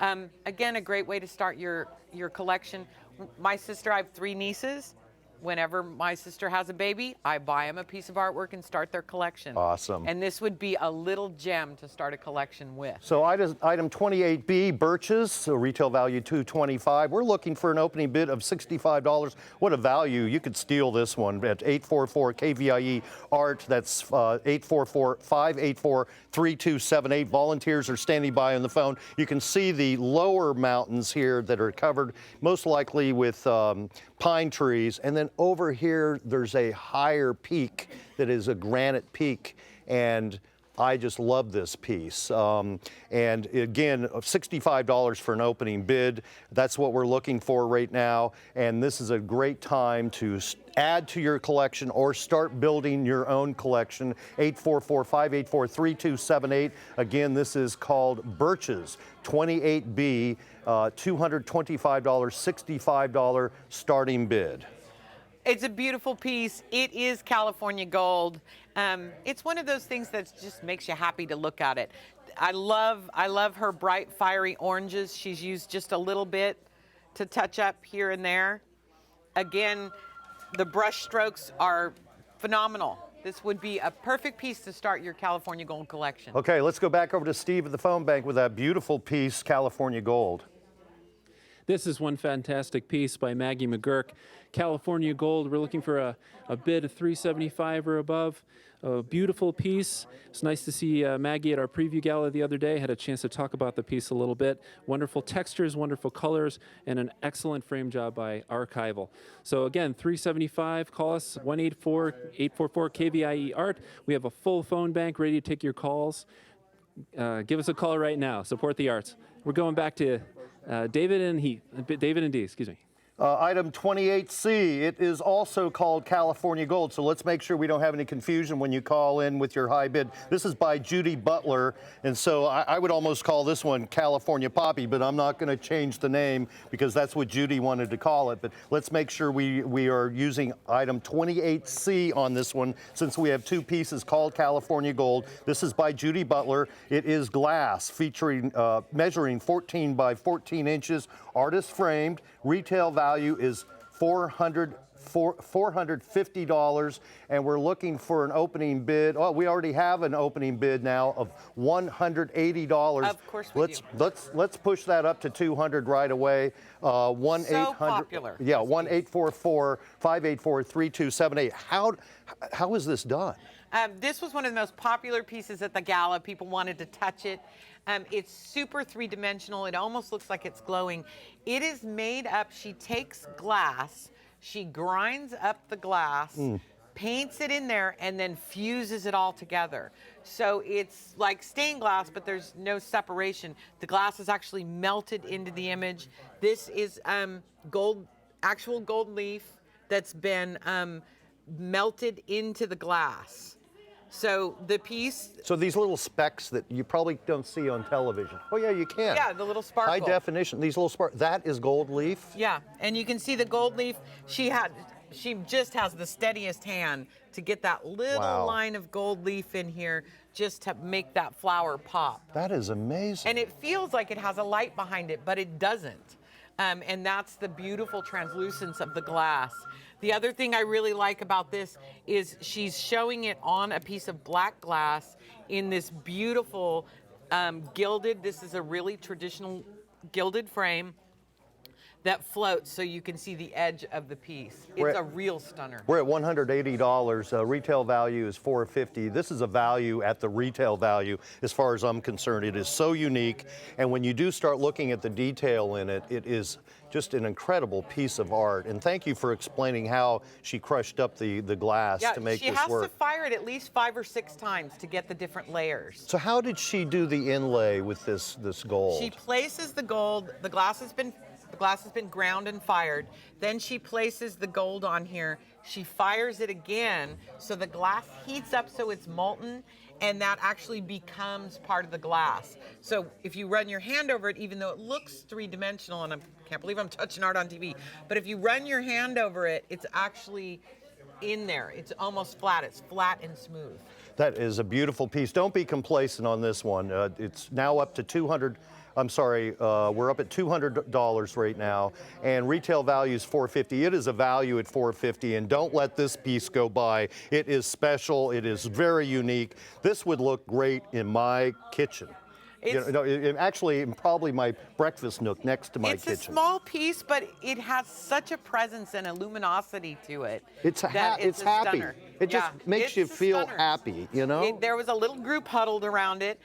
Again, a great way to start your collection. My sister, I have 3 nieces. Whenever my sister has a baby, I buy them a piece of artwork and start their collection. Awesome. And this would be a little gem to start a collection with. So item 28B, Birches, so retail value $225. We're looking for an opening bid of $65. What a value. You could steal this one at 844 KVIE Art. That's 844-584-3278. Volunteers are standing by on the phone. You can see the lower mountains here that are covered most likely with pine trees, and then over here, there's a higher peak that is a granite peak, and I just love this piece. And again, $65 for an opening bid. That's what we're looking for right now. And this is a great time to add to your collection or start building your own collection. 844-584-3278. Again, this is called Birches 28B, $225, $65 starting bid. It's a beautiful piece. It is California gold. It's one of those things that just makes you happy to look at it. I love her bright, fiery oranges. She's used just a little bit to touch up here and there. Again, the brush strokes are phenomenal. This would be a perfect piece to start your California gold collection. Okay, let's go back over to Steve at the phone bank with that beautiful piece, California gold. This is one fantastic piece by Maggie McGurk. California gold, we're looking for a bid of $375 or above. A beautiful piece. It's nice to see Maggie at our preview gala the other day. Had a chance to talk about the piece a little bit. Wonderful textures, wonderful colors, and an excellent frame job by Archival. So again, $375. Call us 1-844-KVIE Art. We have a full phone bank ready to take your calls. Give us a call right now. Support the arts. We're going back to David and Dee, excuse me. Item 28C, it is also called California Gold, so let's make sure we don't have any confusion when you call in with your high bid. This is by Judy Butler, and so I would almost call this one California Poppy, but I'm not going to change the name because that's what Judy wanted to call it. But let's make sure we are using item 28C on this one, since we have two pieces called California Gold. This is by Judy Butler. It is glass, featuring measuring 14 by 14 inches, artist framed. Retail value is $450, and we're looking for an opening bid. Oh, we already have an opening bid now of $180. Of course we do. Let's push that up to $200 right away. So popular. Yeah, 1-844-584-3278. How is this done? This was one of the most popular pieces at the gala. People wanted to touch it. It's super three-dimensional. It almost looks like it's glowing. It is made up. She takes glass, she grinds up the glass, paints it in there, and then fuses it all together. So it's like stained glass, but there's no separation. The glass is actually melted into the image. This is actual gold leaf that's been melted into the glass. So the piece... So these little specks that you probably don't see on television. Oh yeah, you can. Yeah, the little sparkle. High definition, these little sparkles. That is gold leaf? Yeah, and you can see the gold leaf. She just has the steadiest hand to get that little line of gold leaf in here just to make that flower pop. That is amazing. And it feels like it has a light behind it, but it doesn't. And that's the beautiful translucence of the glass. The other thing I really like about this is she's showing it on a piece of black glass in this beautiful gilded, this is a really traditional gilded frame that floats so you can see the edge of the piece. It's a real stunner. We're at $180. Retail value is $450. This is a value at the retail value as far as I'm concerned. It is so unique, and when you do start looking at the detail in it, it is just an incredible piece of art. And thank you for explaining how she crushed up the glass to make this work. She has to fire it at least 5 or 6 times to get the different layers. So how did she do the inlay with this gold? She places the gold, the glass has been ground and fired. Then she places the gold on here. She fires it again, so the glass heats up so it's molten, and that actually becomes part of the glass. So if you run your hand over it, even though it looks three-dimensional, and I can't believe I'm touching art on TV, but if you run your hand over it, it's actually in there. It's almost flat. It's flat and smooth. That is a beautiful piece. Don't be complacent on this one. It's now up to $200. I'm sorry, we're up at $200 right now, and retail value is $450. It is a value at $450, and don't let this piece go by. It is special. It is very unique. This would look great in my kitchen. Actually, probably my breakfast nook next to my kitchen. It's a small piece, but it has such a presence and a luminosity to it. It's happy. Stunner. It just makes you feel happy, you know? There was a little group huddled around it.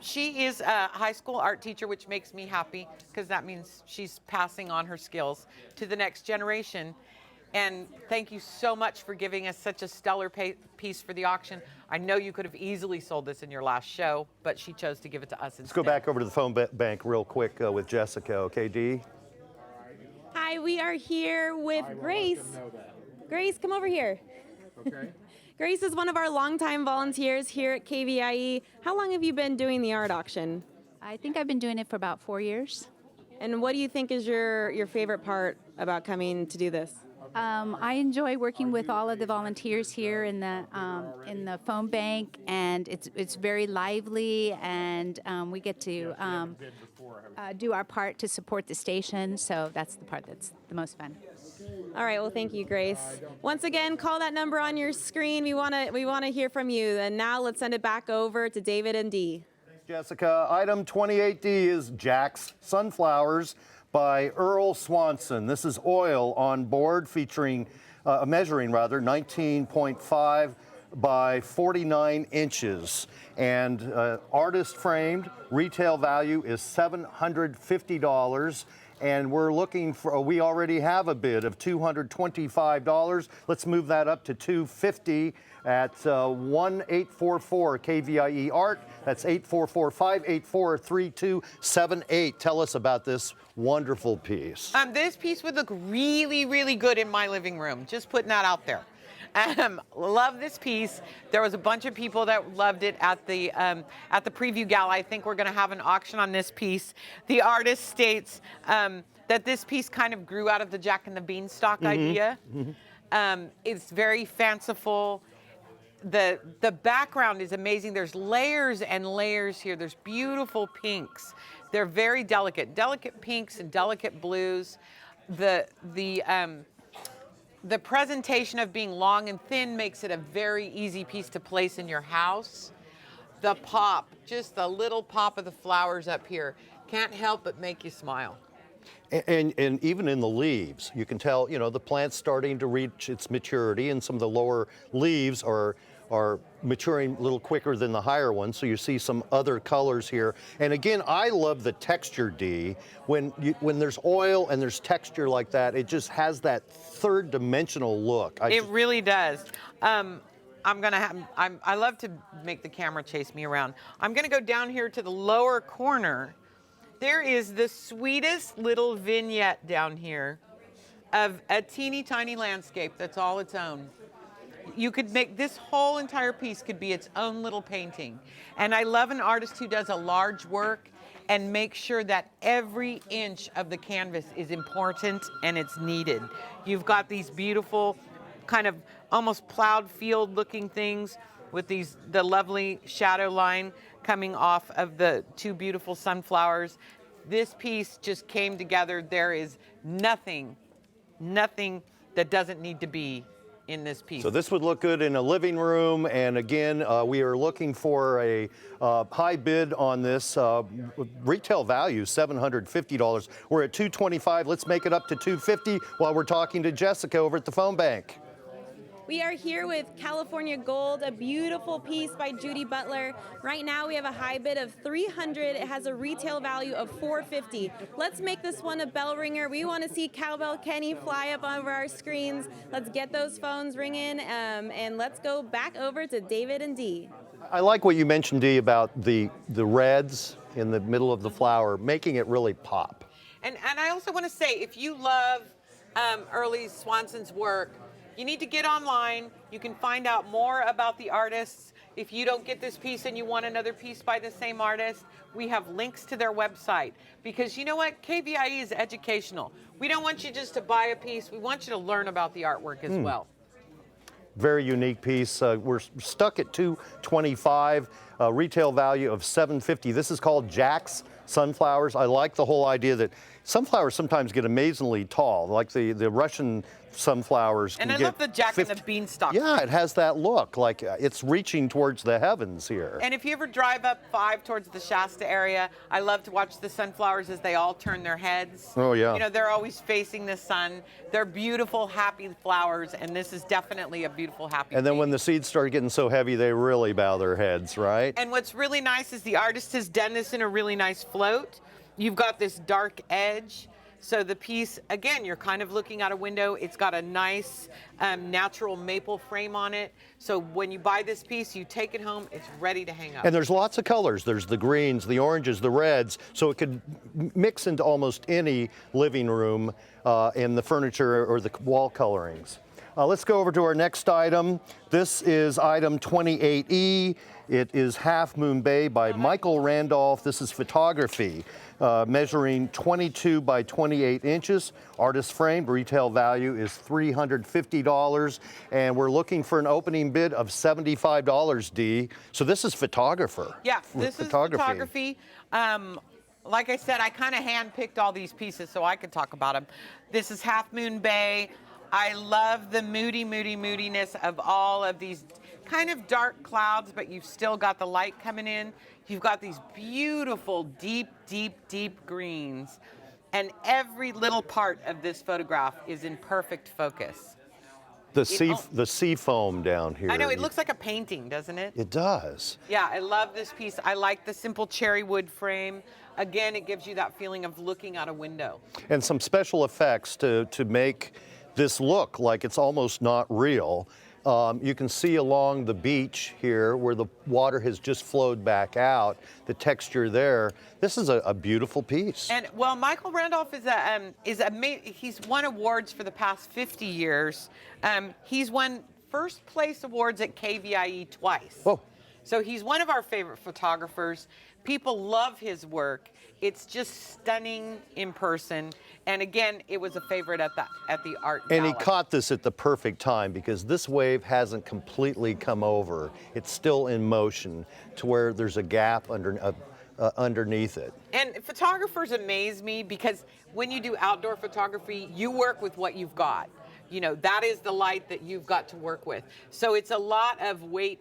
She is a high school art teacher, which makes me happy because that means she's passing on her skills to the next generation. And thank you so much for giving us such a stellar piece for the auction. I know you could have easily sold this in your last show, but she chose to give it to us instead. Let's go back over to the phone bank real quick with Jessica, okay, Dee? Hi, we are here with Grace. Grace, come over here. Okay. Grace is one of our longtime volunteers here at KVIE. How long have you been doing the art auction? I think I've been doing it for about 4 years. And what do you think is your favorite part about coming to do this? I enjoy working with all of the volunteers here in the phone bank, and it's very lively, and we get to do our part to support the station. So that's the part that's the most fun. All right, well, thank you, Grace. Once again, call that number on your screen. We want to hear from you. And now let's send it back over to David and Dee. Thanks, Jessica. Item 28D is Jack's Sunflowers by Earl Swanson. This is oil on board featuring measuring 19.5 by 49 inches. And artist framed, retail value is $750. And we're looking for, we already have a bid of $225. Let's move that up to $250 at 1-844 KVIE Art. That's 844-584-3278. Tell us about this wonderful piece. This piece would look really, really good in my living room. Just putting that out there. Love this piece. There was a bunch of people that loved it at the preview gala. I think we're going to have an auction on this piece. The artist states that this piece kind of grew out of the Jack and the Beanstalk idea. It's very fanciful. The background is amazing. There's layers and layers here. There's beautiful pinks. They're very delicate pinks and delicate blues. The presentation of being long and thin makes it a very easy piece to place in your house. The pop, just the little pop of the flowers up here, can't help but make you smile. And even in the leaves, you can tell, you know, the plant's starting to reach its maturity, and some of the lower leaves are maturing a little quicker than the higher ones, so you see some other colors here. And again, I love the texture, Dee. When there's oil and there's texture like that, it just has that third dimensional look. It really does. I love to make the camera chase me around. I'm gonna go down here to the lower corner. There is the sweetest little vignette down here of a teeny tiny landscape that's all its own. You could make this whole entire piece could be its own little painting. And I love an artist who does a large work and makes sure that every inch of the canvas is important and it's needed. You've got these beautiful kind of almost plowed field looking things with the lovely shadow line coming off of the two beautiful sunflowers. This piece just came together. There is nothing that doesn't need to be in this piece. So this would look good in a living room, and again, we are looking for a high bid on this. Retail value $750. We're at $225. Let's make it up to $250 while we're talking to Jessica over at the phone bank. We are here with California Gold, a beautiful piece by Judy Butler. Right now we have a high bid of $300. It has a retail value of $450. Let's make this one a bell ringer. We want to see Cowbell Kenny fly up over our screens. Let's get those phones ringing, and let's go back over to David and Dee. I like what you mentioned, Dee, about the reds in the middle of the flower, making it really pop. And I also want to say, if you love Early Swanson's work, you need to get online. You can find out more about the artists. If you don't get this piece and you want another piece by the same artist, we have links to their website. Because you know what? KVIE is educational. We don't want you just to buy a piece. We want you to learn about the artwork as well. Very unique piece. We're stuck at $225, retail value of $750. This is called Jack's Sunflowers. I like the whole idea that sunflowers sometimes get amazingly tall, like the Russian sunflowers. And I love the Jack and the Beanstalk. Yeah, it has that look, like it's reaching towards the heavens here. And if you ever drive up 5 towards the Shasta area, I love to watch the sunflowers as they all turn their heads. Oh, yeah. You know, they're always facing the sun. They're beautiful, happy flowers, and this is definitely a beautiful, happy And then piece. when the seeds start getting so heavy, they really bow their heads, right? And what's really nice is the artist has done this in a really nice float. You've got this dark edge. So the piece, again, you're kind of looking out a window. It's got a nice natural maple frame on it. So when you buy this piece, you take it home, it's ready to hang up. And there's lots of colors. There's the greens, the oranges, the reds, so it could mix into almost any living room in the furniture or the wall colorings. Let's go over to our next item. This is item 28E. It is Half Moon Bay by Michael Randolph. This is photography, measuring 22 by 28 inches. Artist framed, retail value is $350, and we're looking for an opening bid of $75, Dee. So this is photographer. Yeah, this is photography. Like I said, I kind of hand-picked all these pieces so I could talk about them. This is Half Moon Bay. I love the moodiness of all of these kind of dark clouds, but you've still got the light coming in. You've got these beautiful, deep greens. And every little part of this photograph is in perfect focus. The sea foam down here. I know, it looks like a painting, doesn't it? It does. Yeah, I love this piece. I like the simple cherry wood frame. Again, it gives you that feeling of looking out a window. And some special effects to make this look like it's almost not real. You can see along the beach here where the water has just flowed back out, the texture there. This is a beautiful piece. And well, Michael Randolph he's won awards for the past 50 years. He's won first place awards at KVIE twice. Oh. So he's one of our favorite photographers. People love his work. It's just stunning in person. And again, it was a favorite at the art And he gala. caught this at the perfect time because this wave hasn't completely come over. It's still in motion to where there's a gap underneath it. And photographers amaze me because when you do outdoor photography, you work with what you've got. You know, that is the light that you've got to work with. So it's a lot of wait.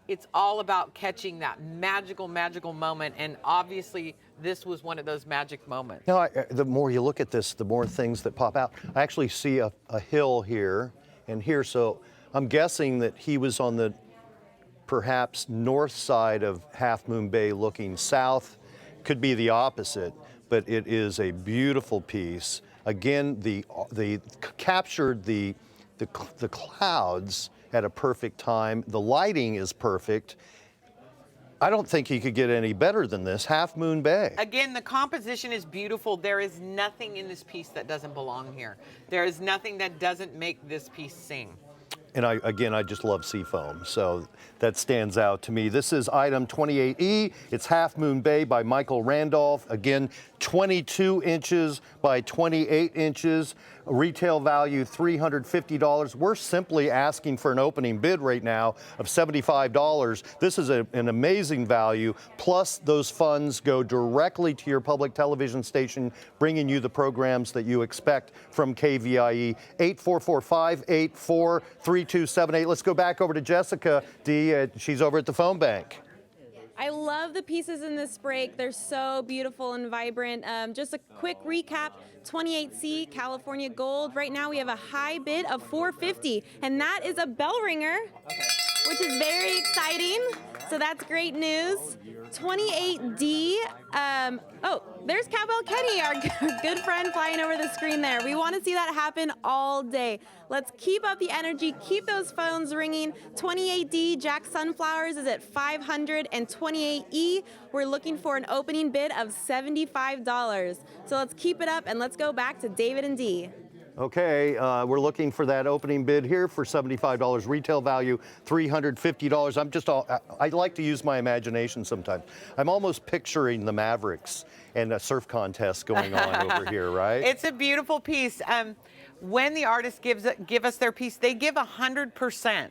It's all about catching that magical moment. And obviously, this was one of those magic moments. Now, the more you look at this, the more things that pop out. I actually see a hill here and here. So I'm guessing that he was on the perhaps north side of Half Moon Bay looking south. Could be the opposite, but it is a beautiful piece. Again, the captured the clouds at a perfect time. The lighting is perfect. I don't think you could get any better than this. Half Moon Bay. Again, the composition is beautiful. There is nothing in this piece that doesn't belong here. There is nothing that doesn't make this piece sing. And I just love seafoam, so that stands out to me. This is item 28E. It's Half Moon Bay by Michael Randolph. Again, 22 inches by 28 inches. Retail value $350. We're simply asking for an opening bid right now of $75. This is an amazing value. Plus, those funds go directly to your public television station, bringing you the programs that you expect from KVIE. 844-584-3278. Let's go back over to Jessica D. She's over at the phone bank. I love the pieces in this break. They're so beautiful and vibrant. Just a quick recap, 28C California Gold. Right now we have a high bid of $450, and that is a bell ringer, which is very exciting. So that's great news. 28D, oh, there's Cowbell Kenny, our good friend flying over the screen there. We want to see that happen all day. Let's keep up the energy, keep those phones ringing. 28D, Jack Sunflowers is at $500, and 28E, we're looking for an opening bid of $75. So let's keep it up, and let's go back to David and Dee. Okay, we're looking for that opening bid here for $75. Retail value $350. I like to use my imagination sometimes. I'm almost picturing the Mavericks and a surf contest going on over here, right? It's a beautiful piece. When the artist give us their piece, they give 100%,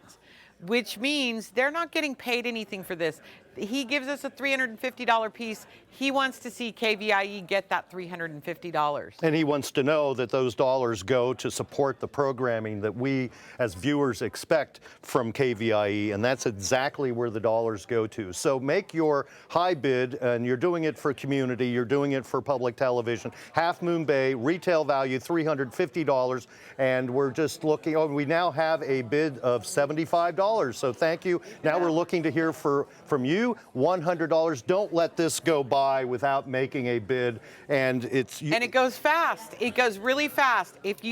which means they're not getting paid anything for this. He gives us a $350 piece. He wants to see KVIE get that $350. And he wants to know that those dollars go to support the programming that we as viewers expect from KVIE, and that's exactly where the dollars go to. So make your high bid, and you're doing it for community, you're doing it for public television. Half Moon Bay, retail value $350, and we're just looking, we now have a bid of $75, so thank you. Now we're looking to hear from you. you, $100. Don't let this go by without making a bid. And and it goes fast. It goes really fast. If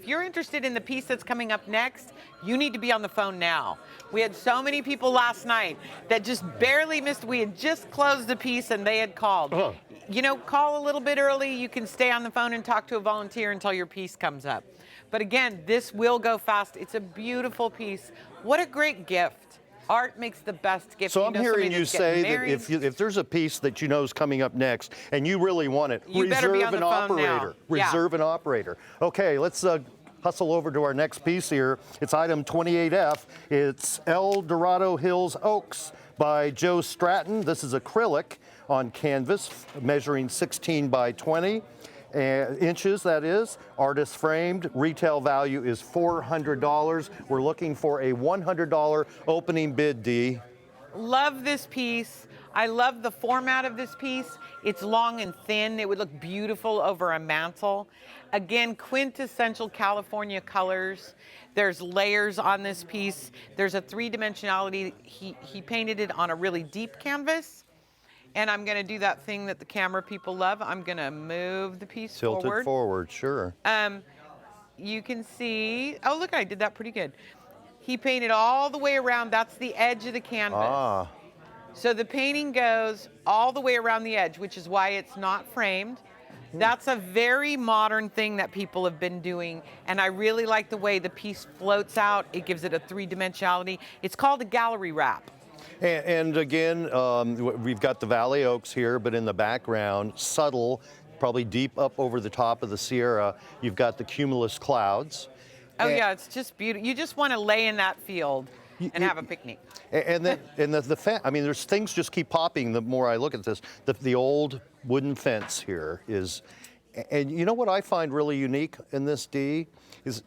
you're interested in the piece that's coming up next, you need to be on the phone now. We had so many people last night that just barely missed. We had just closed the piece and they had called. You know, call a little bit early. You can stay on the phone and talk to a volunteer until your piece comes up. But again, this will go fast. It's a beautiful piece. What a great gift. Art makes the best gift. So I'm hearing you say that if there's a piece that you know is coming up next and you really want it, reserve an operator. Reserve an operator. Okay, let's hustle over to our next piece here. It's item 28F. It's El Dorado Hills Oaks by Joe Stratton. This is acrylic on canvas, measuring 16 by 20 inches, that is. Artist framed. Retail value is $400. We're looking for a $100 opening bid, Dee. Love this piece. I love the format of this piece. It's long and thin. It would look beautiful over a mantle. Again, quintessential California colors. There's layers on this piece. There's a three-dimensionality. He painted it on a really deep canvas. And I'm going to do that thing that the camera people love. I'm going to move the piece forward. Tilt it forward, sure. You can see, oh, look, I did that pretty good. He painted all the way around. That's the edge of the canvas. So the painting goes all the way around the edge, which is why it's not framed. That's a very modern thing that people have been doing, and I really like the way the piece floats out. It gives it a three-dimensionality. It's called a gallery wrap. And again, we've got the Valley Oaks here, but in the background, subtle, probably deep up over the top of the Sierra, you've got the cumulus clouds. Oh, yeah, it's just beautiful. You just want to lay in that field and have a picnic. And then, I mean, there's things just keep popping the more I look at this. The old wooden fence here is, and you know what I find really unique in this, Dee, is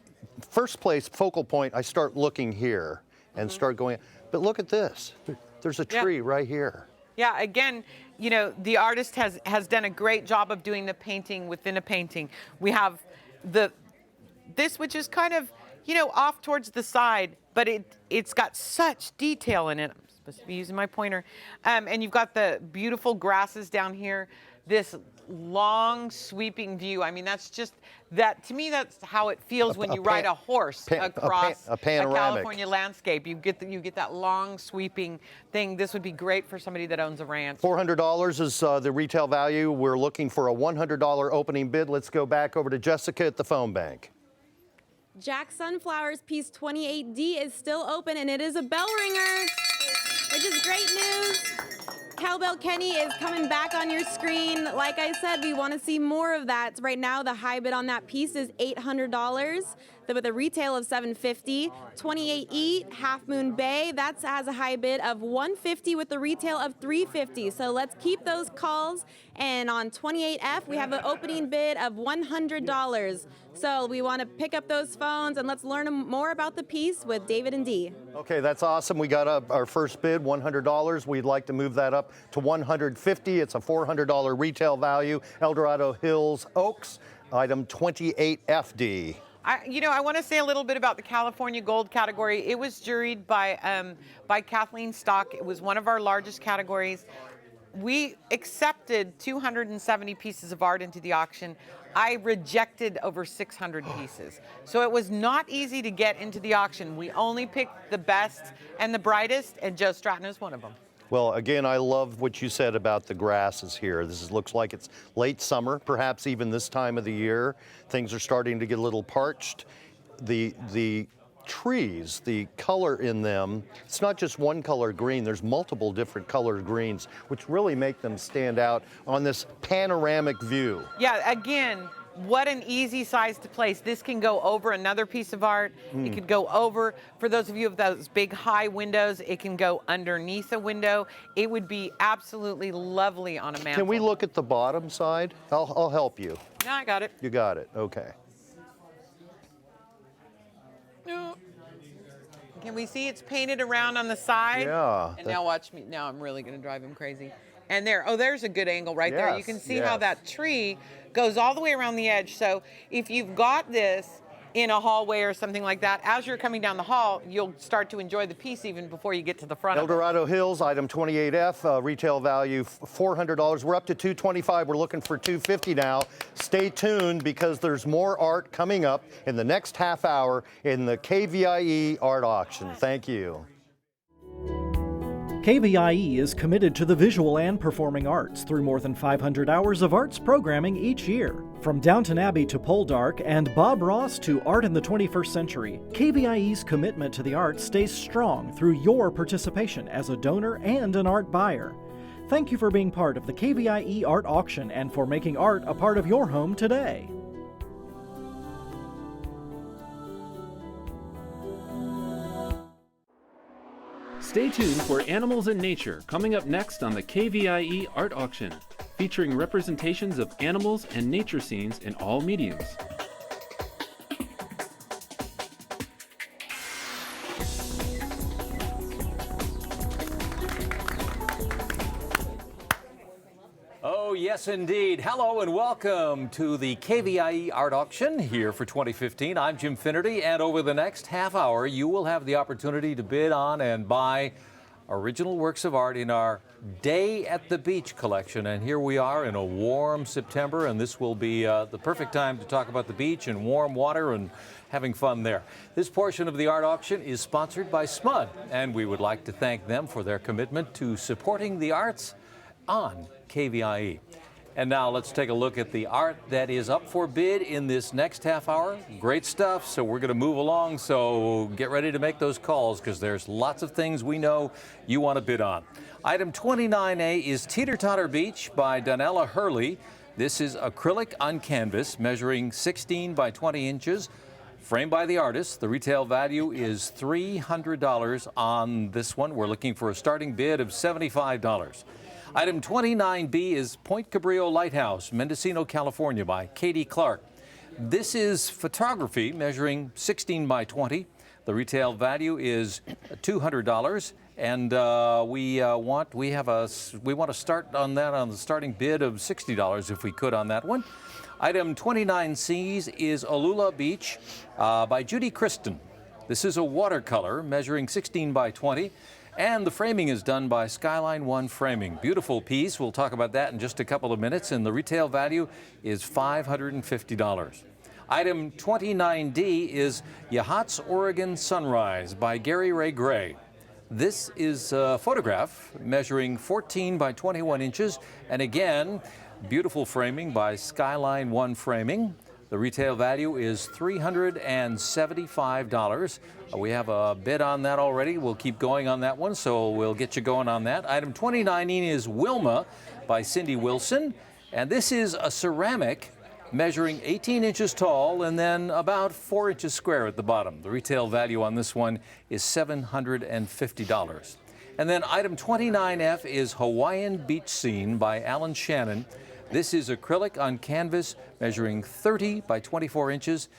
first place, focal point, I start looking here and start going, but look at this. There's a tree right here. Yeah, again, you know, the artist has done a great job of doing the painting within a painting. We have this, which is kind of, you know, off towards the side, but it's got such detail in it. I'm supposed to be using my pointer. And you've got the beautiful grasses down here, this long sweeping view. I mean, that's just, to me, that's how it feels when you ride a horse across a California landscape. You get that long sweeping thing. This would be great for somebody that owns a ranch. $400 is the retail value. We're looking for a $100 opening bid. Let's go back over to Jessica at the phone bank. Jack Sunflower's piece 28D is still open, and it is a bell ringer, which is great news. Cowbell Kenny is coming back on your screen. Like I said, we want to see more of that. Right now, the high bid on that piece is $800 with a retail of $750. 28E, Half Moon Bay, that has a high bid of $150 with a retail of $350. So let's keep those calls. And on 28F, we have an opening bid of $100. So we want to pick up those phones and let's learn more about the piece with David and Dee. Okay, that's awesome. We got our first bid, $100. We'd like to move that up to $150. It's a $400 retail value. El Dorado Hills Oaks, item 28FD. I want to say a little bit about the California Gold category. It was juried by Kathleen Stock. It was one of our largest categories. We accepted 270 pieces of art into the auction. I rejected over 600 pieces. So it was not easy to get into the auction. We only picked the best and the brightest, and Joe Stratton is one of them. Well, again, I love what you said about the grasses here. Looks like it's late summer, perhaps even this time of the year. Things are starting to get a little parched. The trees, the color in them, it's not just one color green, there's multiple different colored greens, which really make them stand out on this panoramic view. Yeah, again, what an easy size to place. This can go over another piece of art. It could go over, for those of you with those big high windows, it can go underneath a window. It would be absolutely lovely on a mantle. Can we look at the bottom side? I'll help you. No, I got it. You got it, okay. Can we see it's painted around on the side? Yeah. And now watch me. Now I'm really going to drive him crazy. And there's a good angle right there. You can see how that tree goes all the way around the edge. So if you've got this in a hallway or something like that. As you're coming down the hall, you'll start to enjoy the piece even before you get to the front El of it. Dorado Hills, item 28F, retail value $400. We're up to $225. We're looking for $250 now. Stay tuned because there's more art coming up in the next half hour in the KVIE art auction. Thank you. KVIE is committed to the visual and performing arts through more than 500 hours of arts programming each year. From Downton Abbey to Poldark and Bob Ross to art in the 21st century, KVIE's commitment to the arts stays strong through your participation as a donor and an art buyer. Thank you for being part of the KVIE art auction and for making art a part of your home today. Stay tuned for Animals in Nature, coming up next on the KVIE Art Auction, featuring representations of animals and nature scenes in all mediums. Oh, yes, indeed. Hello and welcome to the KVIE Art Auction here for 2015. I'm Jim Finnerty, and over the next half hour, you will have the opportunity to bid on and buy original works of art in our Day at the Beach collection. And here we are in a warm September, and this will be the perfect time to talk about the beach and warm water and having fun there. This portion of the art auction is sponsored by SMUD, and we would like to thank them for their commitment to supporting the arts on KVIE. And now let's take a look at the art that is up for bid in this next half hour. Great stuff, so we're going to move along, so get ready to make those calls because there's lots of things we know you want to bid on. Item 29A is Teeter Totter Beach by Donella Hurley. This is acrylic on canvas measuring 16 by 20 inches, framed by the artist. The retail value is $300 on this one. We're looking for a starting bid of $75. Item 29B is Point Cabrillo Lighthouse, Mendocino, California by Katie Clark. This is photography measuring 16 by 20. The retail value is $200, and we want to start on that on the starting bid of $60 if we could on that one. Item 29C is Alula Beach by Judy Kristen. This is a watercolor measuring 16 by 20. And the framing is done by Skyline One Framing. Beautiful piece. We'll talk about that in just a couple of minutes. And the retail value is $550. Item 29D is Yachats Oregon Sunrise by Gary Ray Gray. This is a photograph measuring 14 by 21 inches. And again, beautiful framing by Skyline One Framing. The retail value is $375. We have a bid on that already. We'll keep going on that one, so we'll get you going on that. Item 29 is Wilma by Cindy Wilson. And this is a ceramic measuring 18 inches tall and then about 4 inches square at the bottom. The retail value on this one is $750. And then item 29F is Hawaiian Beach Scene by Alan Shannon. This is acrylic on canvas measuring 30 by 24 inches.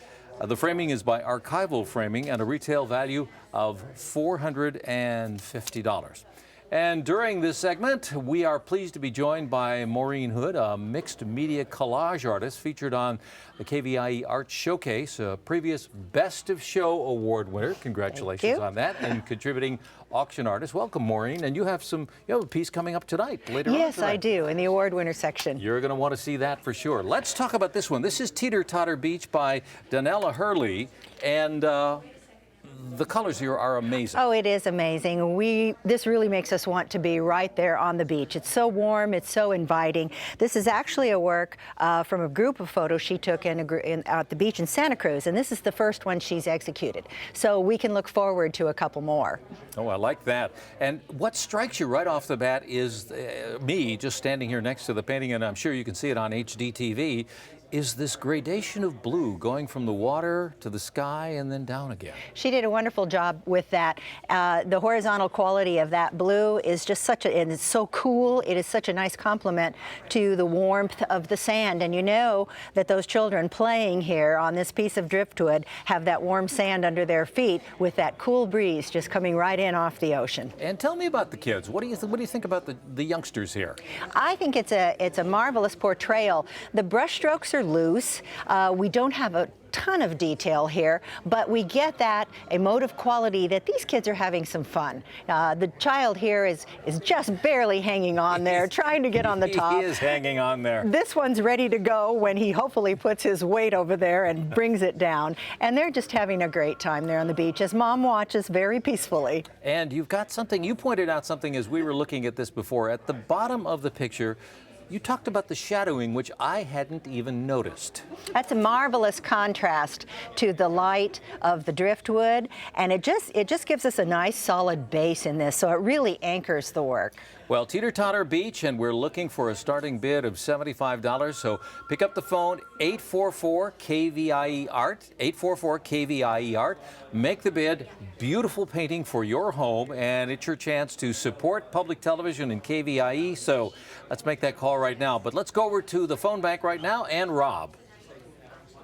The framing is by Archival Framing and a retail value of $450. And during this segment, we are pleased to be joined by Maureen Hood, a mixed media collage artist featured on the KVIE Art Showcase, a previous Best of Show award winner. Congratulations on that. And contributing auction artist. Welcome, Maureen. And you have a piece coming up tonight, later on tonight. Yes, I do, in the award winner section. You're going to want to see that for sure. Let's talk about this one. This is Teeter Totter Beach by Donella Hurley. And the colors here are amazing. Oh, it is amazing. This really makes us want to be right there on the beach. It's so warm, it's so inviting. This is actually a work from a group of photos she took at the beach in Santa Cruz, and this is the first one she's executed. So we can look forward to a couple more. Oh, I like that. And what strikes you right off the bat is me just standing here next to the painting, and I'm sure you can see it on HD TV, is this gradation of blue going from the water to the sky and then down again. She did a wonderful job with that. The horizontal quality of that blue is just and it's so cool. It is such a nice complement to the warmth of the sand. And you know that those children playing here on this piece of driftwood have that warm sand under their feet with that cool breeze just coming right in off the ocean. And tell me about the kids. What do you think about the youngsters here? I think it's a marvelous portrayal. The brush strokes are are loose. We don't have a ton of detail here, but we get that emotive quality that these kids are having some fun. The child here is just barely hanging on there, trying to get on the top. He is hanging on there. This one's ready to go when he hopefully puts his weight over there and brings it down. And they're just having a great time there on the beach as Mom watches very peacefully. And you've got something, you pointed out something as we were looking at this before. At the bottom of the picture, you talked about the shadowing, which I hadn't even noticed. That's a marvelous contrast to the light of the driftwood, and it just gives us a nice solid base in this, so it really anchors the work. Well, Teeter-Totter Beach, and we're looking for a starting bid of $75, so pick up the phone, 844-KVIE-ART, 844-KVIE-ART. Make the bid. Beautiful painting for your home, and it's your chance to support public television and KVIE, so let's make that call right now. But let's go over to the phone bank right now, and Rob.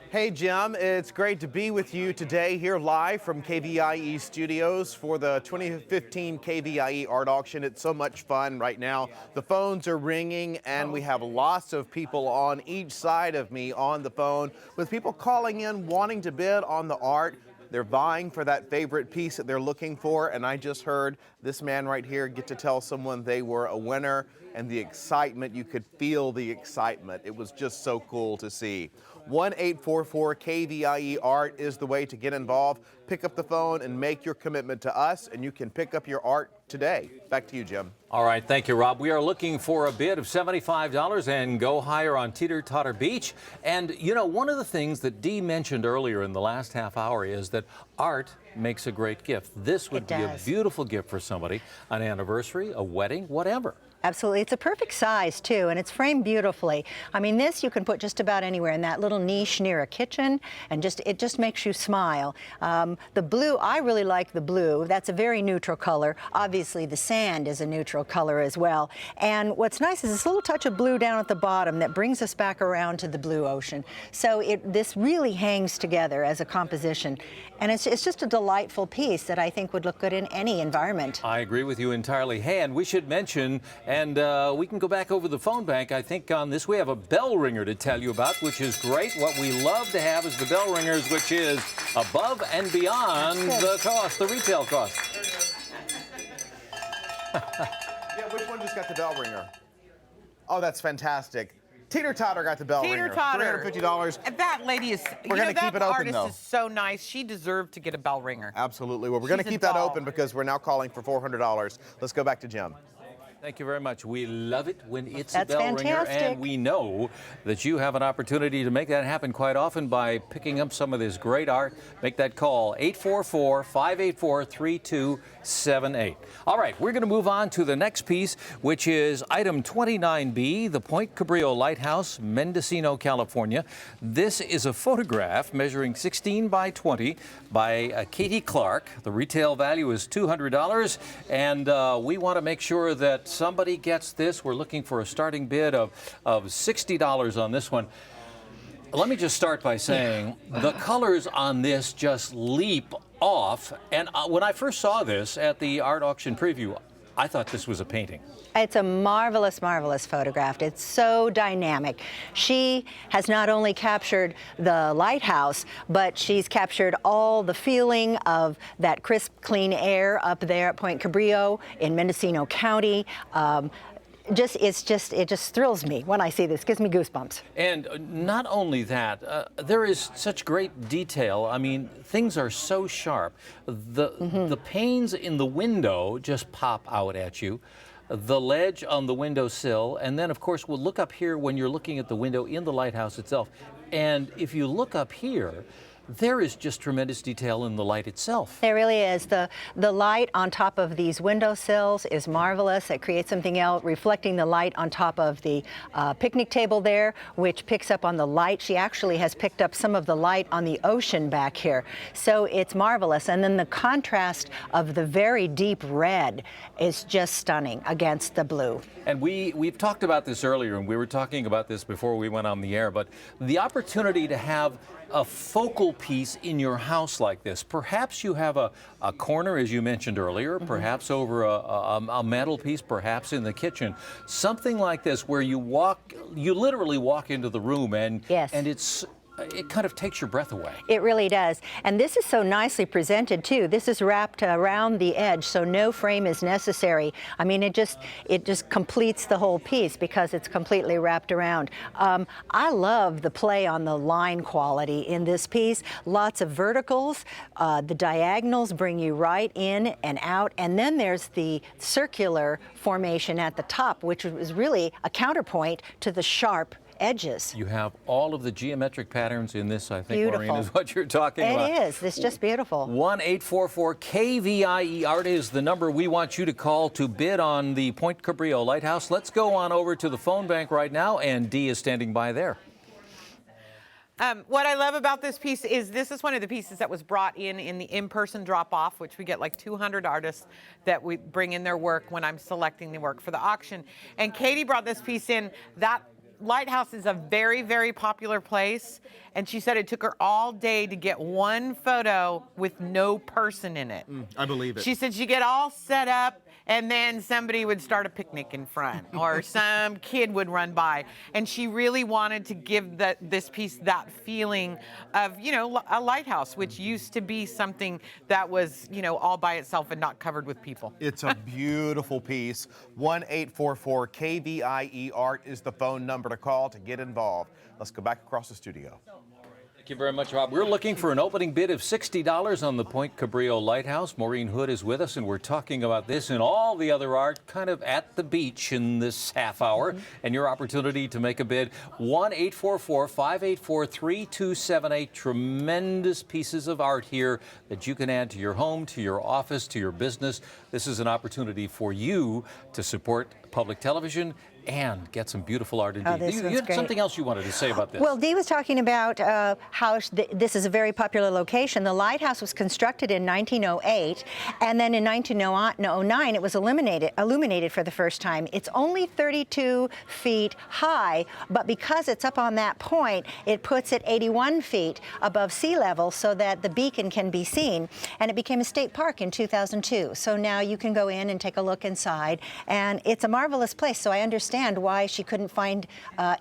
Hey, Jim, it's great to be with you today here live from KVIE Studios for the 2015 KVIE Art Auction. It's so much fun right now. The phones are ringing, and we have lots of people on each side of me on the phone with people calling in wanting to bid on the art. They're vying for that favorite piece that they're looking for, and I just heard this man right here get to tell someone they were a winner, and the excitement, you could feel the excitement. It was just so cool to see. 1-844-KVIE-ART is the way to get involved. Pick up the phone and make your commitment to us, and you can pick up your art today. Back to you, Jim. All right, thank you, Rob. We are looking for a bid of $75 and go higher on Teeter-Totter Beach. And, you know, one of the things that Dee mentioned earlier in the last half hour is that art makes a great gift. This would be a beautiful gift for somebody, an anniversary, a wedding, whatever. Absolutely. It's a perfect size, too, and it's framed beautifully. I mean, this you can put just about anywhere in that little niche near a kitchen, and it just makes you smile. The blue, I really like the blue. That's a very neutral color. Obviously, the sand is a neutral color as well. And what's nice is this little touch of blue down at the bottom that brings us back around to the blue ocean. So this really hangs together as a composition. And it's just a delightful piece that I think would look good in any environment. I agree with you entirely. Hey, and we should mention, and we can go back over the phone bank, I think on this we have a bell ringer to tell you about, which is great. What we love to have is the bell ringers, which is above and beyond the cost, the retail cost. Yeah, which one just got the bell ringer? Oh, that's fantastic. Teeter-Totter got the bell ringer. Teeter-Totter. $350. And that lady is, We're going to keep it open, though. Artist is so nice. She deserved to get a bell ringer. Absolutely. Well, we're going to keep that open because we're now calling for $400. Let's go back to Jim. Thank you very much. We love it when it's That's a bell ringer, fantastic. and we know that you have an opportunity to make that happen quite often by picking up some of this great art. Make that call, 844-584-3278. All right, we're going to move on to the next piece, which is item 29B, the Point Cabrillo Lighthouse, Mendocino, California. This is a photograph measuring 16 by 20 by Katie Clark. The retail value is $200, and we want to make sure that somebody gets this. We're looking for a starting bid of $60 on this one. Let me just start by saying the colors on this just leap off. And when I first saw this at the art auction preview, I thought this was a painting. It's a marvelous, marvelous photograph. It's so dynamic. She has not only captured the lighthouse, but she's captured all the feeling of that crisp, clean air up there at Point Cabrillo in Mendocino County. It just thrills me when I see this. Gives me goosebumps. And not only that, there is such great detail. I mean, things are so sharp. The panes in the window just pop out at you. The ledge on the windowsill, and then of course we'll look up here when you're looking at the window in the lighthouse itself. And if you look up here, there is just tremendous detail in the light itself. There really is. The light on top of these windowsills is marvelous. It creates something else, reflecting the light on top of the picnic table there, which picks up on the light. She actually has picked up some of the light on the ocean back here. So it's marvelous. And then the contrast of the very deep red is just stunning against the blue. And we've talked about this earlier, and we were talking about this before we went on the air, but the opportunity to have a focal piece in your house like this. Perhaps you have a corner, as you mentioned earlier, perhaps over a mantelpiece, perhaps in the kitchen. Something like this where you literally walk into the room and it kind of takes your breath away. It really does. And this is so nicely presented too. This is wrapped around the edge, so no frame is necessary. I mean, it just completes the whole piece because it's completely wrapped around. I love the play on the line quality in this piece. Lots of verticals. The diagonals bring you right in and out. And then there's the circular formation at the top, which is really a counterpoint to the sharp edges. You have all of the geometric patterns in this, I think, Beautiful. Maureen, is what you're talking about. It is. It's just beautiful. 1-844-KVIE-ART is the number we want you to call to bid on the Point Cabrillo Lighthouse. Let's go on over to the phone bank right now, and Dee is standing by there. What I love about this piece is this is one of the pieces that was brought in the in-person drop-off, which we get like 200 artists that we bring in their work when I'm selecting the work for the auction. And Katie brought this piece in. That lighthouse is a very, very popular place, and she said it took her all day to get one photo with no person in it. I believe it. She said she'd get all set up, and then somebody would start a picnic in front, or some kid would run by. And she really wanted to give this piece that feeling of, you know, a lighthouse, which used to be something that was, you know, all by itself and not covered with people. It's a beautiful piece. 1-844-KVIE-ART is the phone number to call to get involved. Let's go back across the studio. Thank you very much, Rob. We're looking for an opening bid of $60 on the Point Cabrillo Lighthouse. Maureen Hood is with us, and we're talking about this and all the other art kind of at the beach in this half hour. And your opportunity to make a bid, 1-844-584-3278. Tremendous pieces of art here that you can add to your home, to your office, to your business. This is an opportunity for you to support public television and get some beautiful art indeed. This You had great. something else you wanted to say about this. Well, Dee was talking about how this is a very popular location. The lighthouse was constructed in 1908, and then in 1909 it was illuminated for the first time. It's only 32 feet high, but because it's up on that point, it puts it 81 feet above sea level so that the beacon can be seen. And it became a state park in 2002. So now you can go in and take a look inside, and it's a marvelous place. So I understand why she couldn't find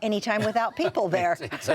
any time without people there. It's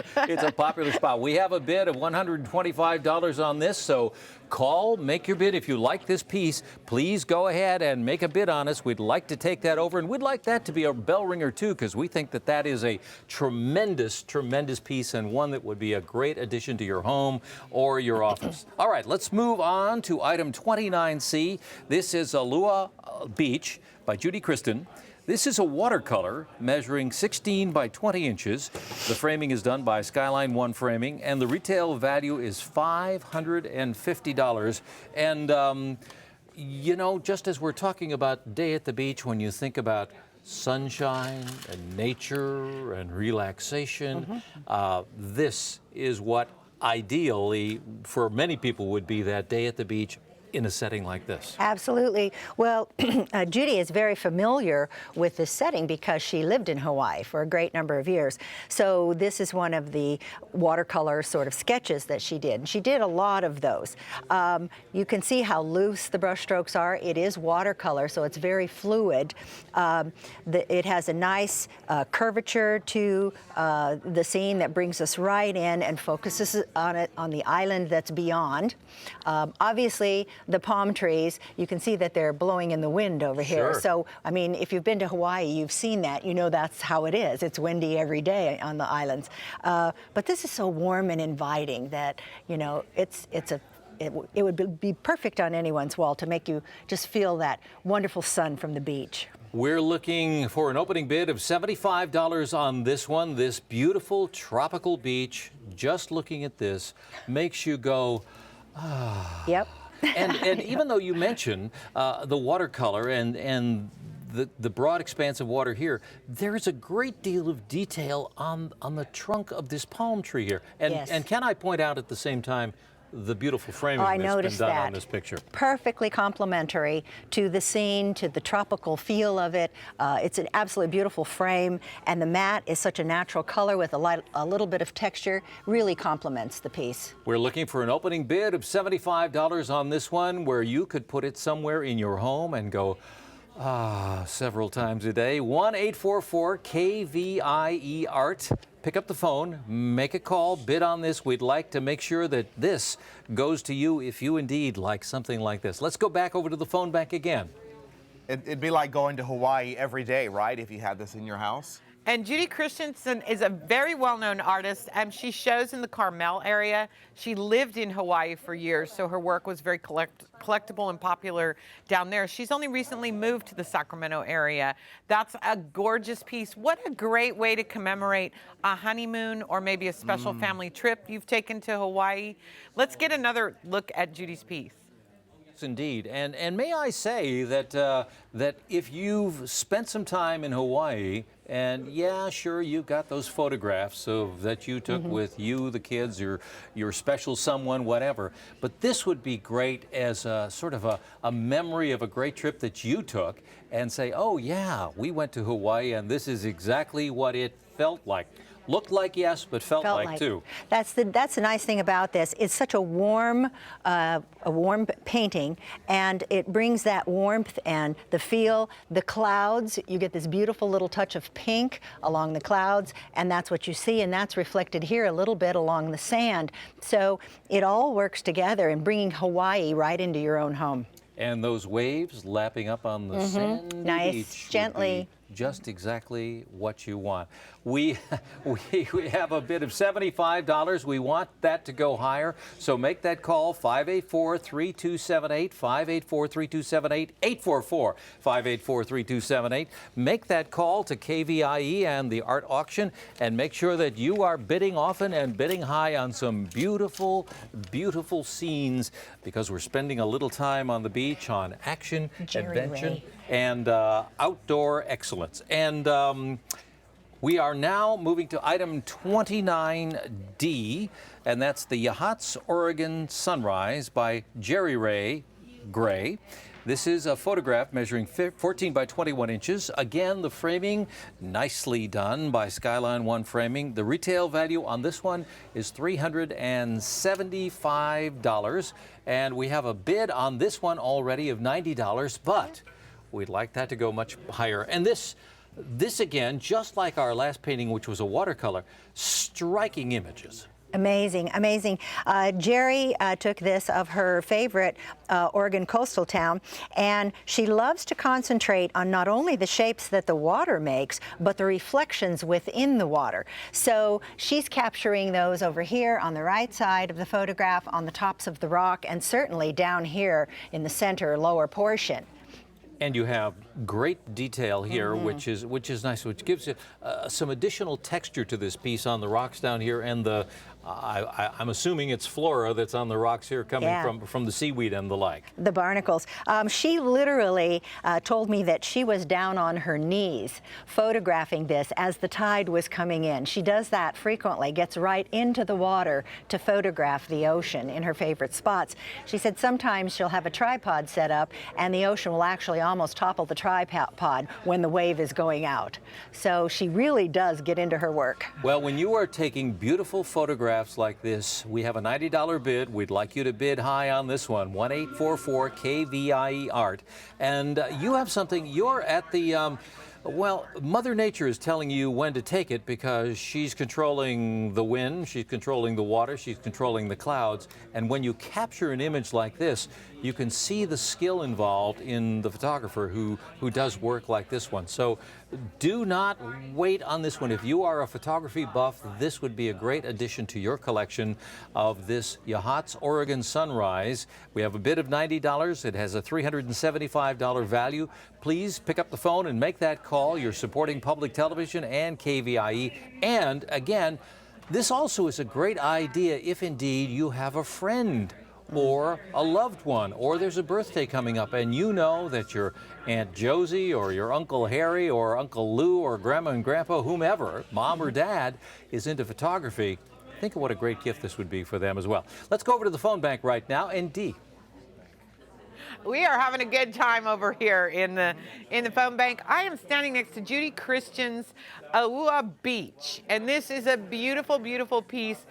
a popular spot. We have a bid of $125 on this, so call, make your bid. If you like this piece, please go ahead and make a bid on us. We'd like to take that over, and we'd like that to be a bell ringer too, because we think that that is a tremendous, tremendous piece and one that would be a great addition to your home or your office. All right, let's move on to item 29C. This is Alua Beach by Judy Kristen. This is a watercolor measuring 16 by 20 inches. The framing is done by Skyline One Framing, and the retail value is $550. And, you know, just as we're talking about day at the beach, when you think about sunshine and nature and relaxation, this is what ideally for many people would be that day at the beach in a setting like this. Absolutely. Well, Judy is very familiar with this setting because she lived in Hawaii for a great number of years. So this is one of the watercolor sort of sketches that she did. She did a lot of those. You can see how loose the brush strokes are. It is watercolor, so it's very fluid. It has a nice curvature to the scene that brings us right in and focuses on it on the island that's beyond. Obviously, the palm trees, you can see that they're blowing in the wind over here. So, I mean, if you've been to Hawaii, you've seen that. You know that's how it is. It's windy every day on the islands. But this is so warm and inviting that, you know, it would be perfect on anyone's wall to make you just feel that wonderful sun from the beach. We're looking for an opening bid of $75 on this one. This beautiful tropical beach, just looking at this, makes you go, ah. Yep. And even though you mention the watercolor and the broad expanse of water here, there is a great deal of detail on the trunk of this palm tree here. And, yes. And can I point out at the same time, the beautiful framing I that's been noticed done that. on this picture. Perfectly complementary to the scene, to the tropical feel of it. It's an absolutely beautiful frame, and the matte is such a natural color with a little bit of texture. Really complements the piece. We're looking for an opening bid of $75 on this one, where you could put it somewhere in your home and go, several times a day. 1-844-KVIE Art. Pick up the phone, make a call, bid on this. We'd like to make sure that this goes to you if you indeed like something like this. Let's go back over to the phone bank again. It'd be like going to Hawaii every day, right, if you had this in your house? And Judy Christensen is a very well-known artist. She shows in the Carmel area. She lived in Hawaii for years, so her work was very collectible and popular down there. She's only recently moved to the Sacramento area. That's a gorgeous piece. What a great way to commemorate a honeymoon or maybe a special family trip you've taken to Hawaii. Let's get another look at Judy's piece. Indeed, and may I say that that if you've spent some time in Hawaii, and yeah, sure, you've got those photographs that you took with you, the kids, your special someone, whatever, but this would be great as a sort of a memory of a great trip that you took, and say, oh yeah, we went to Hawaii, and this is exactly what it felt like. Looked like, yes, but felt like too. That's the nice thing about this. It's such a warm painting, and it brings that warmth and the feel. The clouds, you get this beautiful little touch of pink along the clouds, and that's what you see, and that's reflected here a little bit along the sand. So it all works together in bringing Hawaii right into your own home. And those waves lapping up on the sandy Nice, beach gently. Just exactly what you want. We have a bid of $75. We want that to go higher, so make that call, 584-3278, 584-3278, 844-584-3278. Make that call to KVIE and the art auction, and make sure that you are bidding often and bidding high on some beautiful, beautiful scenes, because we're spending a little time on the beach on action, adventure, and outdoor excellence. And we are now moving to item 29D, and that's the Yachats Oregon Sunrise by Jerry Ray Gray. This is a photograph measuring 14 by 21 inches. Again, the framing nicely done by Skyline One Framing. The retail value on this one is $375, and we have a bid on this one already of $90, but we'd like that to go much higher. And this again, just like our last painting, which was a watercolor, striking images. Amazing, amazing. Jerry took this of her favorite Oregon coastal town, and she loves to concentrate on not only the shapes that the water makes, but the reflections within the water. So she's capturing those over here on the right side of the photograph, on the tops of the rock, and certainly down here in the center lower portion. And you have great detail here, which is nice, which gives you some additional texture to this piece on the rocks down here, and the I'm assuming it's flora that's on the rocks here, coming from the seaweed and the like. The barnacles. She literally told me that she was down on her knees photographing this as the tide was coming in. She does that frequently, gets right into the water to photograph the ocean in her favorite spots. She said sometimes she'll have a tripod set up, and the ocean will actually almost topple the tripod when the wave is going out. So she really does get into her work. Well, when you are taking beautiful photographs like this, we have a $90 bid. We'd like you to bid high on this one, 1-844-KVIE Art. And you have something, you're at the, well, Mother Nature is telling you when to take it, because she's controlling the wind, she's controlling the water, she's controlling the clouds. And when you capture an image like this, you can see the skill involved in the photographer who does work like this one. So do not wait on this one. If you are a photography buff, this would be a great addition to your collection of this Yachats Oregon Sunrise. We have a bid of $90. It has a $375 value. Please pick up the phone and make that call. You're supporting public television and KVIE. And again, this also is a great idea if indeed you have a friend or a loved one, or there's a birthday coming up, and you know that your Aunt Josie or your Uncle Harry or Uncle Lou or Grandma and Grandpa, whomever, Mom or Dad, is into photography. think of what a great gift this would be for them as well. Let's go over to the phone bank right now. And Dee. We are having a good time over here in the phone bank. I am standing next to Judy Christian's Aua Beach, and this is a beautiful, beautiful piece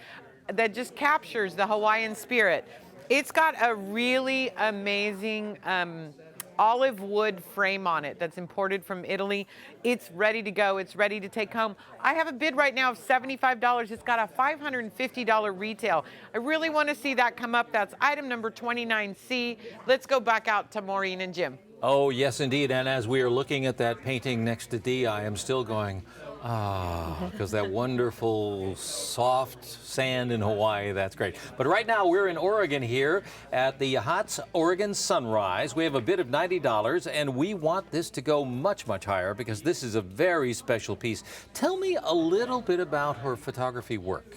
that just captures the Hawaiian spirit. It's got a really amazing olive wood frame on it that's imported from Italy. It's ready to go. It's ready to take home. I have a bid right now of $75. It's got a $550 retail. I really want to see that come up. That's item number 29C. Let's go back out to Maureen and Jim. Oh, yes, indeed. And as we are looking at that painting next to Dee, I am still going, because that wonderful soft sand in Hawaii, that's great. But right now we're in Oregon here at the Yachts Oregon Sunrise. We have a bid of $90 and we want this to go much, much higher because this is a very special piece. Tell me a little bit about her photography work.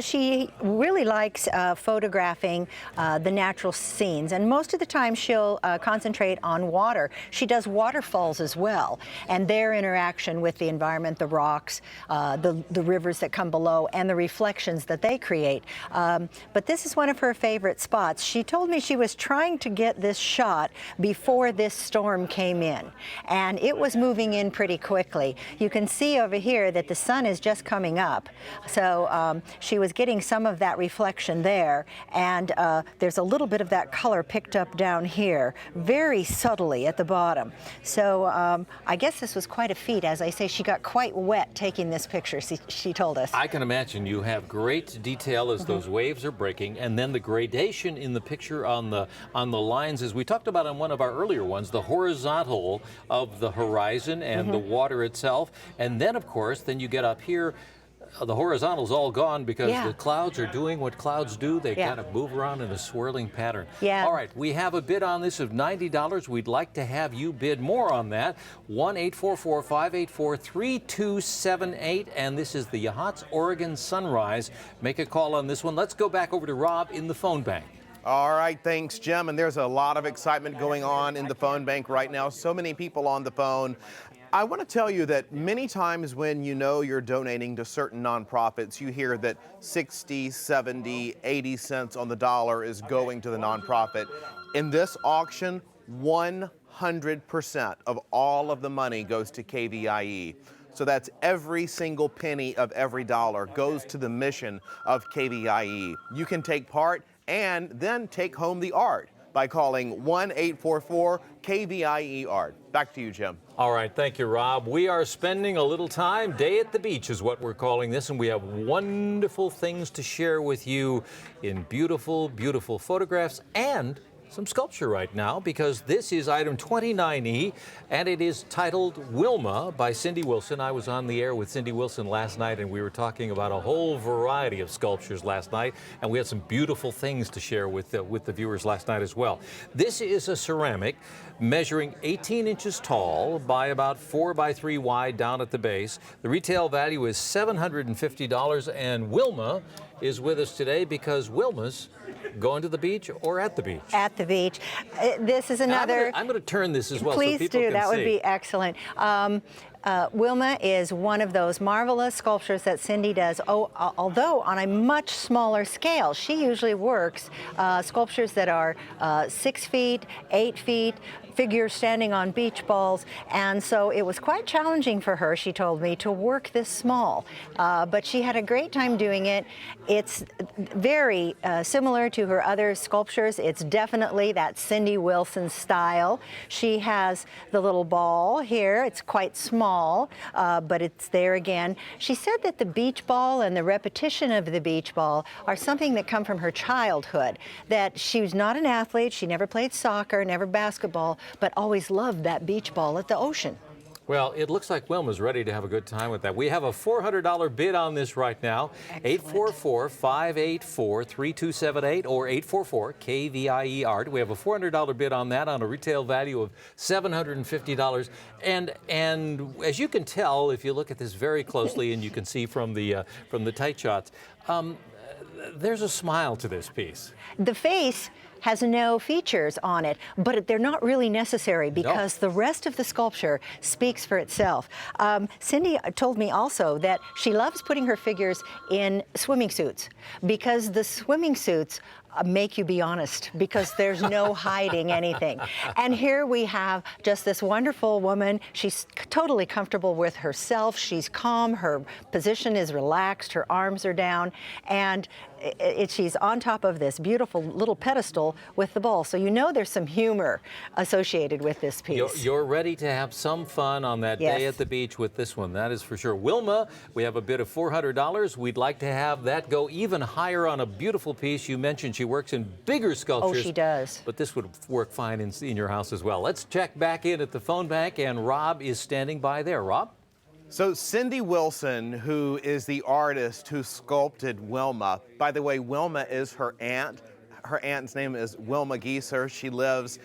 She really likes photographing the natural scenes, and most of the time she'll concentrate on water. She does waterfalls as well, and their interaction with the environment, the rocks, the rivers that come below, and the reflections that they create. But this is one of her favorite spots. She told me she was trying to get this shot before this storm came in, and it was moving in pretty quickly. You can see over here that the sun is just coming up, so she was getting some of that reflection there, and there's a little bit of that color picked up down here, very subtly at the bottom. So I guess this was quite a feat. As I say, she got quite wet taking this picture, she told us. I can imagine you have great detail as those waves are breaking, and then the gradation in the picture on the lines, as we talked about on one of our earlier ones, the horizontal of the horizon and the water itself, and then of course, then you get up here. The horizontal's all gone because the clouds are doing what clouds do. They kind of move around in a swirling pattern. All right, we have a bid on this of $90. We'd like to have you bid more on that. 1-844-584-3278, and this is the Yachts Oregon Sunrise. Make a call on this one. Let's go back over to Rob in the phone bank. All right, thanks, Jim. And there's a lot of excitement going on in the phone bank right now. So many people on the phone. I want to tell you that many times when you know you're donating to certain nonprofits, you hear that 60, 70, 80 cents on the dollar is going to the nonprofit. In this auction, 100% of all of the money goes to KVIE. So that's every single penny of every dollar goes to the mission of KVIE. You can take part and then take home the art by calling 1-844-KVIE-ART. Back to you, Jim. All right, thank you, Rob. We are spending a little time, Day at the Beach is what we're calling this, and we have wonderful things to share with you in beautiful, beautiful photographs and some sculpture right now, because this is item 29E, and it is titled Wilma by Cindy Wilson. I was on the air with Cindy Wilson last night, and we were talking about a whole variety of sculptures last night, and we had some beautiful things to share with the viewers last night as well. This is a ceramic measuring 18 inches tall by about 4 by 3 wide down at the base. The retail value is $750, and Wilma is with us today because Wilma's going to the beach or at the beach? At the beach. This is another... I'm going to turn this as well Please so people do. can That see. would be excellent. Wilma is one of those marvelous sculptures that Cindy does, although on a much smaller scale. She usually works sculptures that are 6 feet, 8 feet, figures standing on beach balls, and so it was quite challenging for her, she told me, to work this small. But she had a great time doing it. It's very similar to her other sculptures. It's definitely that Cindy Wilson style. She has the little ball here. It's quite small, but it's there again. She said that the beach ball and the repetition of the beach ball are something that come from her childhood, that she was not an athlete, she never played soccer, never basketball, but always loved that beach ball at the ocean. Well, it looks like Wilma's ready to have a good time with that. We have a $400 bid on this right now. 844-584-3278 or 844-KVIE-ART. We have a $400 bid on that on a retail value of $750. And as you can tell, if you look at this very closely, and you can see from the tight shots, there's a smile to this piece. The face has no features on it, but they're not really necessary because the rest of the sculpture speaks for itself. Cindy told me also that she loves putting her figures in swimming suits because the swimming suits make you be honest, because there's no hiding anything. And here we have just this wonderful woman. She's totally comfortable with herself. She's calm. Her position is relaxed. Her arms are down. And she's on top of this beautiful little pedestal with the ball. So you know there's some humor associated with this piece. You're ready to have some fun on that day at the beach with this one. That is for sure. Wilma, we have a bid of $400. We'd like to have that go even higher on a beautiful piece. You mentioned she works in bigger sculptures. Oh, she does. But this would work fine in your house as well. Let's check back in at the phone bank, and Rob is standing by there. Rob? So Cindy Wilson, who is the artist who sculpted Wilma, by the way, Wilma is her aunt. Her aunt's name is Wilma Gieser. She lives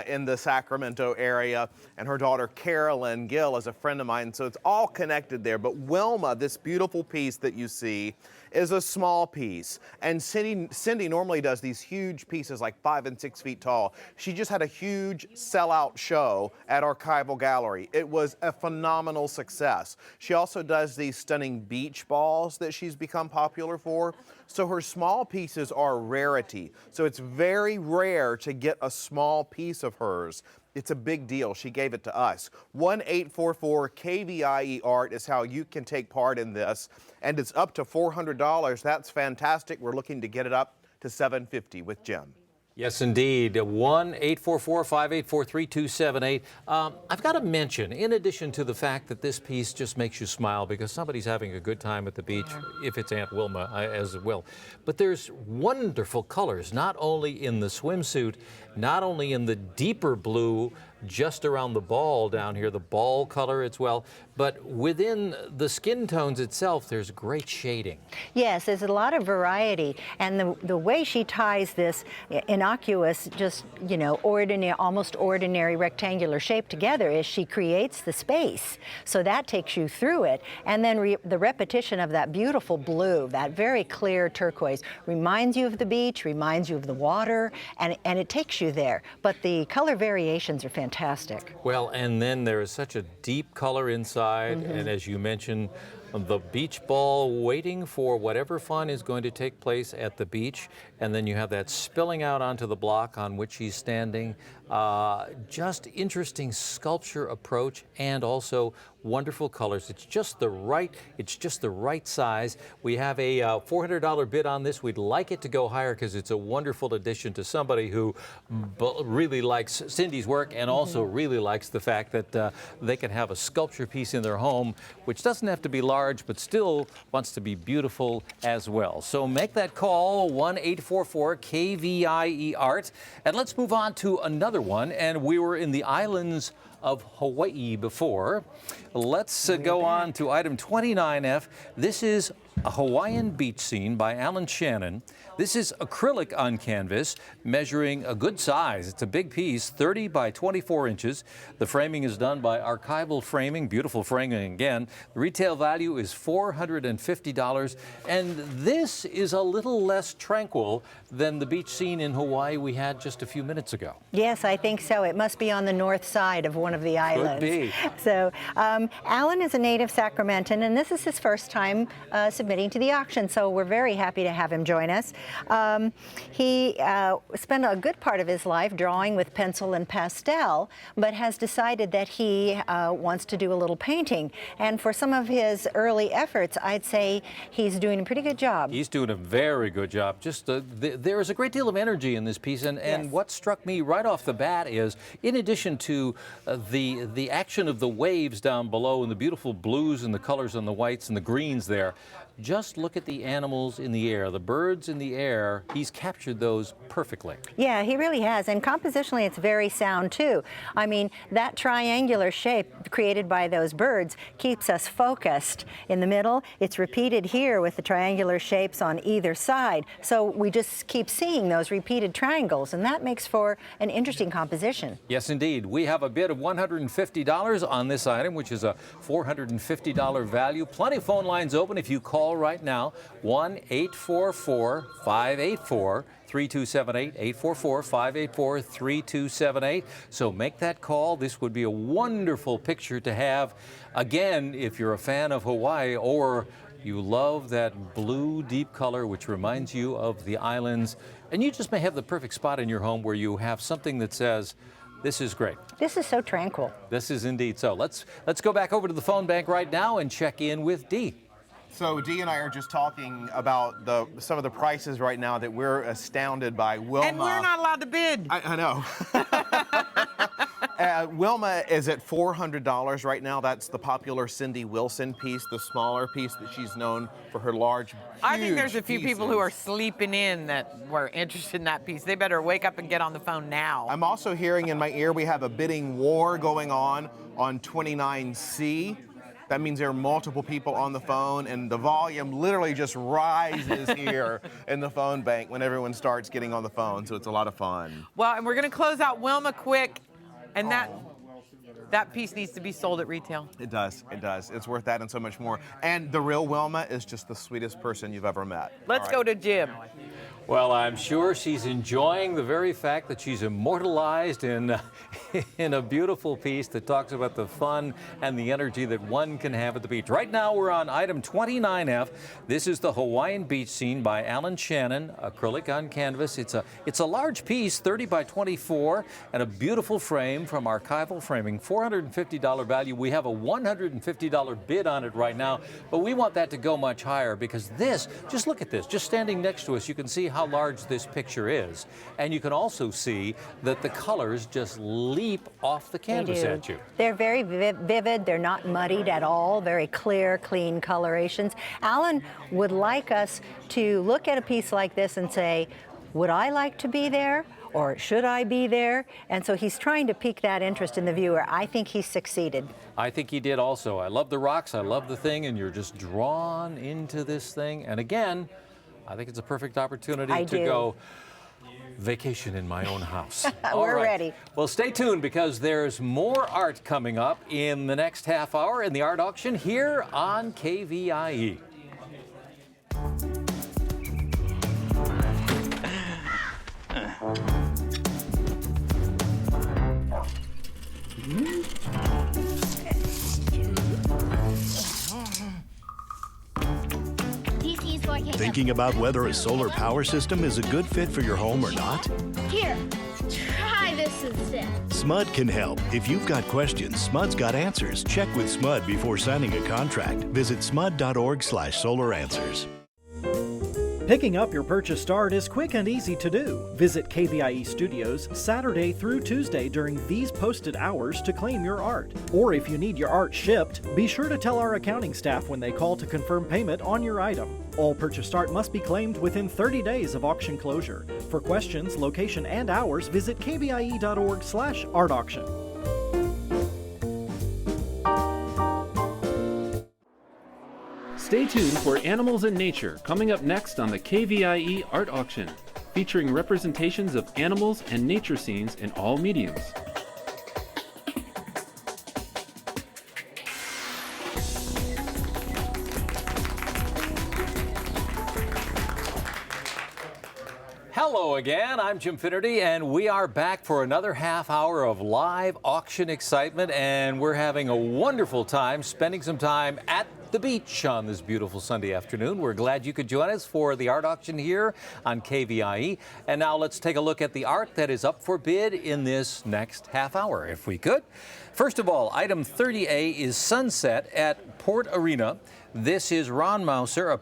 in the Sacramento area, and her daughter Carolyn Gill is a friend of mine, so it's all connected there. But Wilma, this beautiful piece that you see, is a small piece. And Cindy normally does these huge pieces like 5 and 6 feet tall. She just had a huge sellout show at Archival Gallery. It was a phenomenal success. She also does these stunning beach balls that she's become popular for. So her small pieces are a rarity. So it's very rare to get a small piece of hers. It's a big deal. She gave it to us. 1-844-KVIE Art is how you can take part in this. And it's up to $400. That's fantastic. We're looking to get it up to $750 with Jim. Yes, indeed. 1-844-584-3278. I've got to mention, in addition to the fact that this piece just makes you smile because somebody's having a good time at the beach, if it's Aunt Wilma as well, but there's wonderful colors, not only in the swimsuit, not only in the deeper blue just around the ball down here, the ball color as well, but within the skin tones itself, there's great shading. Yes, there's a lot of variety, and the way she ties this innocuous, just, you know, ordinary, almost ordinary rectangular shape together is she creates the space. So that takes you through it, and then the repetition of that beautiful blue, that very clear turquoise, reminds you of the beach, reminds you of the water, and it takes you there. But the color variations are fantastic. Well, and then there is such a deep color inside, and as you mentioned, the beach ball waiting for whatever fun is going to take place at the beach, and then you have that spilling out onto the block on which he's standing. Just interesting sculpture approach, and also wonderful colors. It's just the right size. We have a $400 bid on this. We'd like it to go higher because it's a wonderful addition to somebody who really likes Cindy's work and also really likes the fact that they can have a sculpture piece in their home, which doesn't have to be large, but still wants to be beautiful as well. So make that call, 1-844-KVIE Art. And let's move on to another one. And we were in the islands of Hawaii before. Let's go on to item 29F. This is a Hawaiian beach scene by Alan Shannon. This is acrylic on canvas, measuring a good size. It's a big piece, 30 by 24 inches. The framing is done by Archival Framing, beautiful framing again. The retail value is $450, and this is a little less tranquil than the beach scene in Hawaii we had just a few minutes ago. Yes, I think so. It must be on the north side of one of the islands. Could be. So Alan is a native Sacramentan, and this is his first time submitting to the auction, so we're very happy to have him join us. He spent a good part of his life drawing with pencil and pastel, but has decided that he wants to do a little painting. And for some of his early efforts, I'd say he's doing a pretty good job. He's doing a very good job. Just there is a great deal of energy in this piece, and what struck me right off the bat is, in addition to the action of the waves down below and the beautiful blues and the colors and the whites and the greens there, just look at the animals in the air, the birds in the air. He's captured those perfectly. Yeah, he really has. And compositionally, it's very sound, too. I mean, that triangular shape created by those birds keeps us focused in the middle. It's repeated here with the triangular shapes on either side. So we just keep seeing those repeated triangles, and that makes for an interesting composition. Yes, indeed. We have a bid of $150 on this item, which is a $450 value. Plenty of phone lines open if you call call right now, 1-844-584-3278, 844-584-3278. So make that call. This would be a wonderful picture to have. Again, if you're a fan of Hawaii or you love that blue deep color, which reminds you of the islands, and you just may have the perfect spot in your home where you have something that says, this is great. This is so tranquil. This is indeed so. Let's go back over to the phone bank right now and check in with Dee. So Dee and I are just talking about some of the prices right now that we're astounded by. Wilma. And we're not allowed to bid. I know. Wilma is at $400 right now. That's the popular Cindy Wilson piece, the smaller piece that she's known for her large, I think there's a few pieces. people who are sleeping in that were interested in that piece. They better wake up and get on the phone now. I'm also hearing in my ear we have a bidding war going on 29C. That means there are multiple people on the phone, and the volume literally just rises here in the phone bank when everyone starts getting on the phone, so it's a lot of fun. Well, and we're going to close out Wilma quick, and that piece needs to be sold at retail. It does, it does. It's worth that and so much more. And the real Wilma is just the sweetest person you've ever met. Let's go to Jim. Well, I'm sure she's enjoying the very fact that she's immortalized in a beautiful piece that talks about the fun and the energy that one can have at the beach. Right now, we're on item 29F. This is the Hawaiian beach scene by Alan Shannon, acrylic on canvas. It's a large piece, 30 by 24, and a beautiful frame from Archival Framing. $450 value. We have a $150 bid on it right now, but we want that to go much higher because this, just look at this, just standing next to us, you can see how large this picture is. And you can also see that the colors just leap off the canvas at you. They're very vivid. They're not muddied at all. Very clear, clean colorations. Alan would like us to look at a piece like this and say, would I like to be there? Or should I be there? And so he's trying to pique that interest in the viewer. I think he's succeeded. I think he did also. I love the rocks. I love the thing. And you're just drawn into this thing. And again, I think it's a perfect opportunity to go vacation in my own house. We're ready. Well, stay tuned because there's more art coming up in the next half hour in the art auction here on KVIE. Thinking about whether a solar power system is a good fit for your home or not? Here, try this instead. SMUD can help. If you've got questions, SMUD's got answers. Check with SMUD before signing a contract. Visit smud.org/solaranswers. Picking up your purchased art is quick and easy to do. Visit KVIE Studios Saturday through Tuesday during these posted hours to claim your art. Or if you need your art shipped, be sure to tell our accounting staff when they call to confirm payment on your item. All purchased art must be claimed within 30 days of auction closure. For questions, location, and hours, visit kvie.org/artauction. Stay tuned for Animals in Nature, coming up next on the KVIE Art Auction, featuring representations of animals and nature scenes in all mediums. Hello again, I'm Jim Finnerty, and we are back for another half hour of live auction excitement, and we're having a wonderful time spending some time at the beach on this beautiful Sunday afternoon. We're glad you could join us for the art auction here on KVIE. And now let's take a look at the art that is up for bid in this next half hour, if we could. First of all, item 30A is Sunset at Point Arena. This is Ron Musser,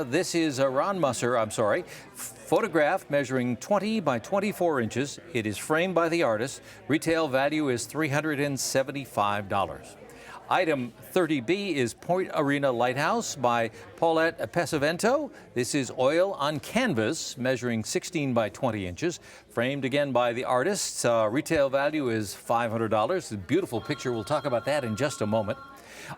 This is Ron Musser, photograph measuring 20 by 24 inches. It is framed by the artist. Retail value is $375. Item 30B is Point Arena Lighthouse by Paulette Pesavento. This is oil on canvas measuring 16 by 20 inches. Framed again by the artist. Retail value is $500. A beautiful picture. We'll talk about that in just a moment.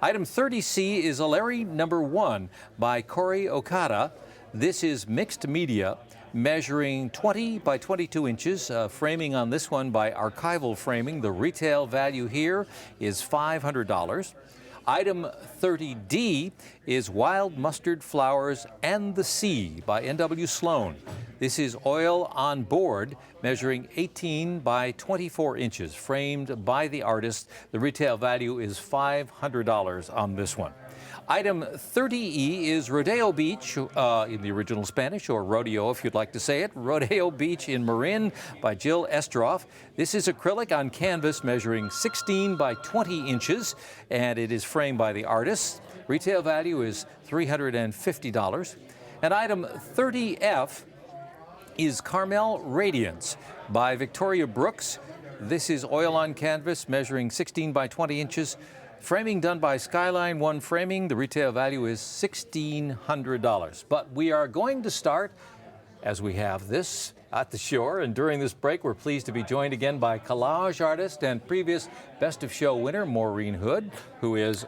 Item 30C is Aleri number 1 by Corey Okada. This is mixed media measuring 20 by 22 inches. Framing on this one by Archival Framing. The retail value here is $500. Item 30D is Wild Mustard Flowers and the Sea by N.W. Sloan. This is oil on board, measuring 18 by 24 inches, framed by the artist. The retail value is $500 on this one. Item 30E is Rodeo Beach, in the original Spanish, or Rodeo if you'd like to say it. Rodeo Beach in Marin by Jill Estroff. This is acrylic on canvas measuring 16 by 20 inches, and it is framed by the artist. Retail value is $350. And item 30F is Carmel Radiance by Victoria Brooks. This is oil on canvas measuring 16 by 20 inches. Framing done by Skyline One Framing. The retail value is $1,600. But we are going to start, as we have this, at the shore. And during this break, we're pleased to be joined again by collage artist and previous Best of Show winner, Maureen Hood, who has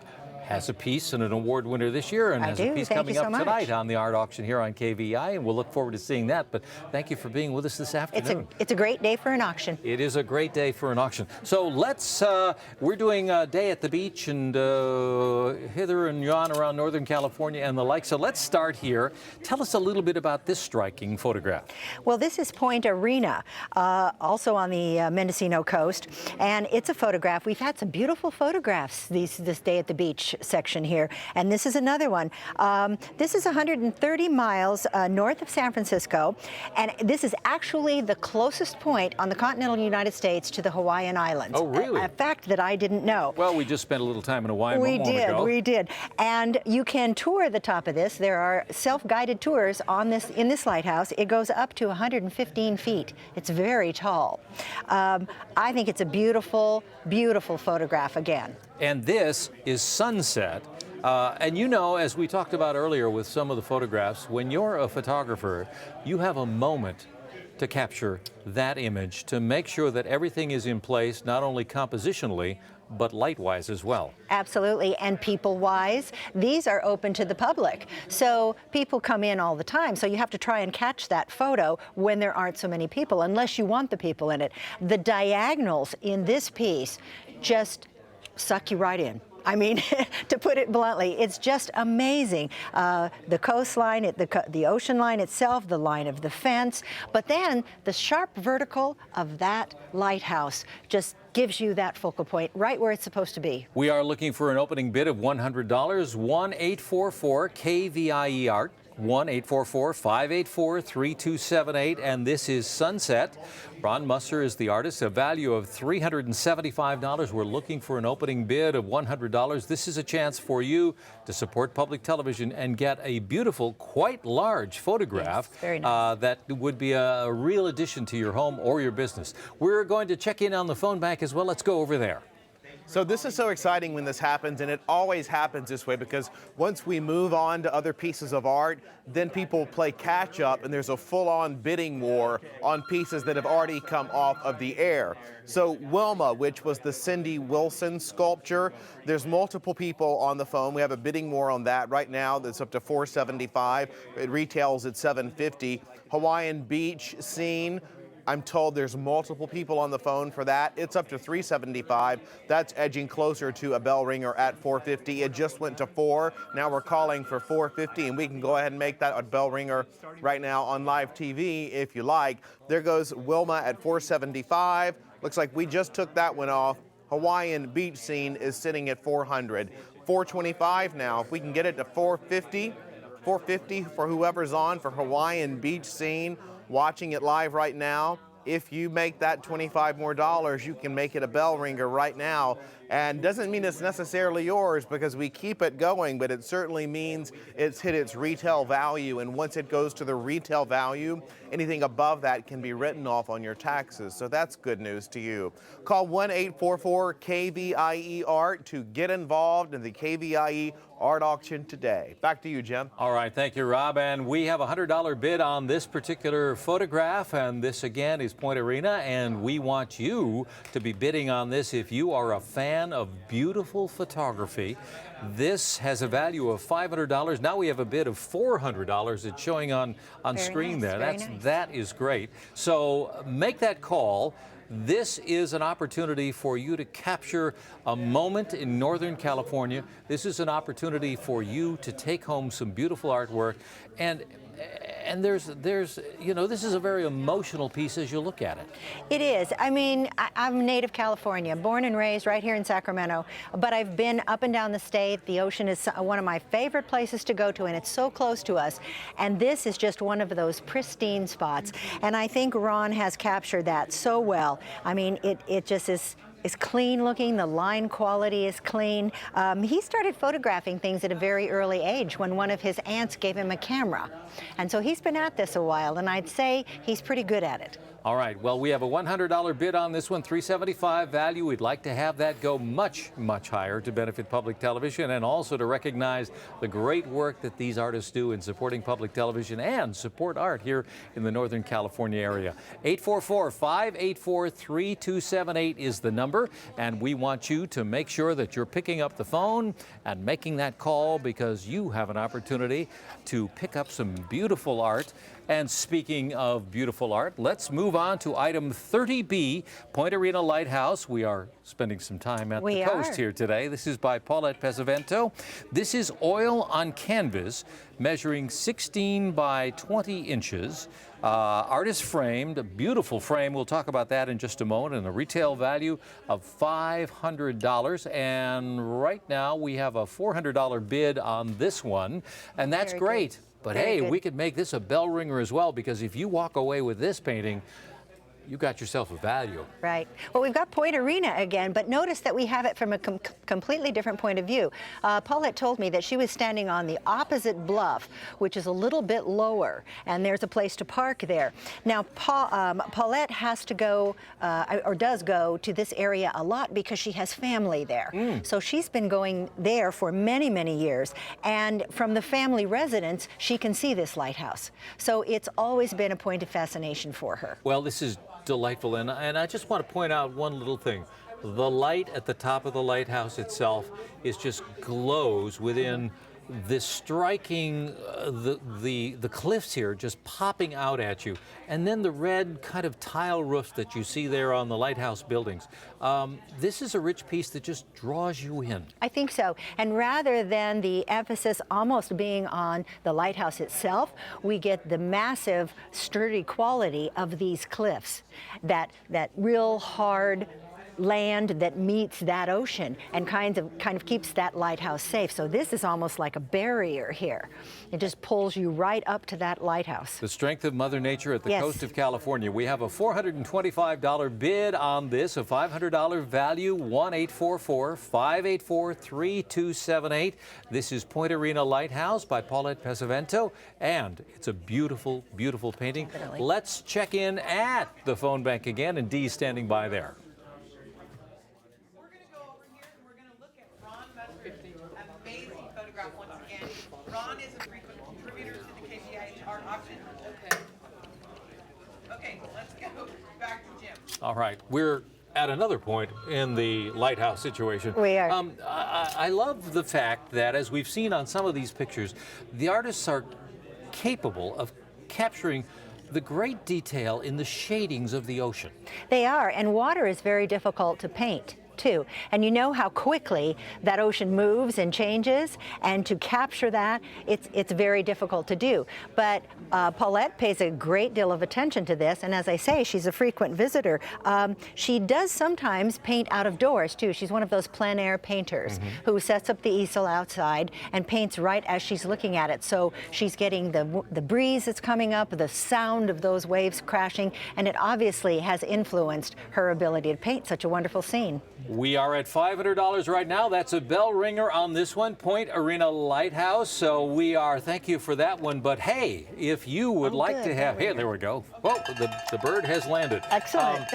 a piece and an award winner this year and has a piece coming up tonight on the art auction here on KVIE, and we'll look forward to seeing that. But thank you for being with us this afternoon. It's a great day for an auction. It is a great day for an auction. So let's, we're doing a day at the beach and hither and yon around Northern California and the like. So let's start here. Tell us a little bit about this striking photograph. Well, this is Point Arena, also on the Mendocino coast, and it's a photograph. We've had some beautiful photographs this day at the beach section here, and this is another one. This is 130 miles north of San Francisco, and this is actually the closest point on the continental United States to the Hawaiian Islands. Oh, really? A fact that I didn't know. Well, we just spent a little time in Hawaii a moment ago. We did. And you can tour the top of this. There are self-guided tours on this in this lighthouse. It goes up to 115 feet. It's very tall. I think it's a beautiful, beautiful photograph again. And this is sunset. And you know, as we talked about earlier with some of the photographs, when you're a photographer, you have a moment to capture that image, to make sure that everything is in place, not only compositionally, but light-wise as well. Absolutely, and people-wise, these are open to the public. So people come in all the time, so you have to try and catch that photo when there aren't so many people, unless you want the people in it. The diagonals in this piece just suck you right in. I mean, to put it bluntly, it's just amazing. The coastline, the ocean line itself, the line of the fence, but then the sharp vertical of that lighthouse just gives you that focal point right where it's supposed to be. We are looking for an opening bid of $100, 1-844-KVIE Art. 1-844-584-3278, and this is Sunset. Ron Musser is the artist, a value of $375. We're looking for an opening bid of $100. This is a chance for you to support public television and get a beautiful, quite large photograph. Yes, very nice. That would be a real addition to your home or your business. We're going to check in on the phone bank as well. Let's go over there. So this is so exciting when this happens, and it always happens this way because once we move on to other pieces of art, then people play catch up and there's a full-on bidding war on pieces that have already come off of the air. So Wilma, which was the Cindy Wilson sculpture, there's multiple people on the phone. We have a bidding war on that right now. That's up to $475. It retails at $750. Hawaiian Beach scene, I'm told there's multiple people on the phone for that. It's up to $375. That's edging closer to a bell ringer at $450. It just went to $4. Now we're calling for $450, and we can go ahead and make that a bell ringer right now on live TV if you like. There goes Wilma at $475. Looks like we just took that one off. Hawaiian Beach scene is sitting at $400. $425 now. If we can get it to $450, $450 for whoever's on for Hawaiian Beach scene. Watching it live right now, if you make that $25 more, you can make it a bell ringer right now. And doesn't mean it's necessarily yours because we keep it going, but it certainly means it's hit its retail value. And once it goes to the retail value, anything above that can be written off on your taxes. So that's good news to you. Call 1-844-KVIE Art to get involved in the KVIE Art Auction today. Back to you, Jim. All right, thank you, Rob. And we have a $100 bid on this particular photograph. And this, again, is Point Arena. And we want you to be bidding on this if you are a fan of beautiful photography. This has a value of $500. Now we have a bid of $400. It's showing on screen there. That is great. So make that call. This is an opportunity for you to capture a moment in Northern California. This is an opportunity for you to take home some beautiful artwork. And there's you know, this is a very emotional piece as you look at it. It is. I mean, I'm native California, born and raised right here in Sacramento, but I've been up and down the state. The ocean is one of my favorite places to go to, and it's so close to us. And this is just one of those pristine spots. And I think Ron has captured that so well. I mean, it just is clean looking, the line quality is clean. He started photographing things at a very early age when one of his aunts gave him a camera. And so he's been at this a while, and I'd say he's pretty good at it. All right, well, we have a $100 bid on this one, $375 value. We'd like to have that go much, much higher to benefit public television and also to recognize the great work that these artists do in supporting public television and support art here in the Northern California area. 844-584-3278 is the number, and we want you to make sure that you're picking up the phone and making that call because you have an opportunity to pick up some beautiful art. And speaking of beautiful art, let's move on to item 30B, Point Arena Lighthouse. We are spending some time at the coast here today. This is by Paulette Pesavento. This is oil on canvas, measuring 16 by 20 inches. Artist framed, a beautiful frame. We'll talk about that in just a moment, and a retail value of $500. And right now we have a $400 bid on this one, and that's great. Good. But hey, we could make this a bell ringer as well, because if you walk away with this painting, you got yourself a value. Right. Well, we've got Point Arena again, but notice that we have it from a completely different point of view. Paulette told me that she was standing on the opposite bluff, which is a little bit lower, and there's a place to park there. Now, Paulette has to go, or does go, to this area a lot because she has family there. So she's been going there for many, many years, and from the family residence, she can see this lighthouse. So it's always been a point of fascination for her. Well, this is delightful, and I just want to point out one little thing. The light at the top of the lighthouse itself is just glows within this striking, the cliffs here just popping out at you, and then the red kind of tile roofs that you see there on the lighthouse buildings. This is a rich piece that just draws you in. I think so. And rather than the emphasis almost being on the lighthouse itself, we get the massive, sturdy quality of these cliffs, that real hard land that meets that ocean and kind of keeps that lighthouse safe. So this is almost like a barrier here. It just pulls you right up to that lighthouse. The strength of Mother Nature at the coast of California. We have a $425 bid on this, a $500 value, 1-844-584-3278. This is Point Arena Lighthouse by Paulette Pesavento, and it's a beautiful, beautiful painting. Definitely. Let's check in at the phone bank again, and Dee's standing by there. Ron is a frequent contributor to the KVIE art auction. Okay, let's go back to Jim. All right, we're at another point in the lighthouse situation. We are. I love the fact that, as we've seen on some of these pictures, the artists are capable of capturing the great detail in the shadings of the ocean. They are, and water is very difficult to paint too. And you know how quickly that ocean moves and changes, and to capture that, it's very difficult to do. But Paulette pays a great deal of attention to this, and as I say, she's a frequent visitor. She does sometimes paint out of doors too. She's one of those plein air painters who sets up the easel outside and paints right as she's looking at it. So she's getting the breeze that's coming up, the sound of those waves crashing, and it obviously has influenced her ability to paint such a wonderful scene. We are at $500 right now. That's a bell ringer on this one, Point Arena Lighthouse. So we are, thank you for that one. But hey, if you would like to have, hey, there we go. Oh, the bird has landed. Excellent.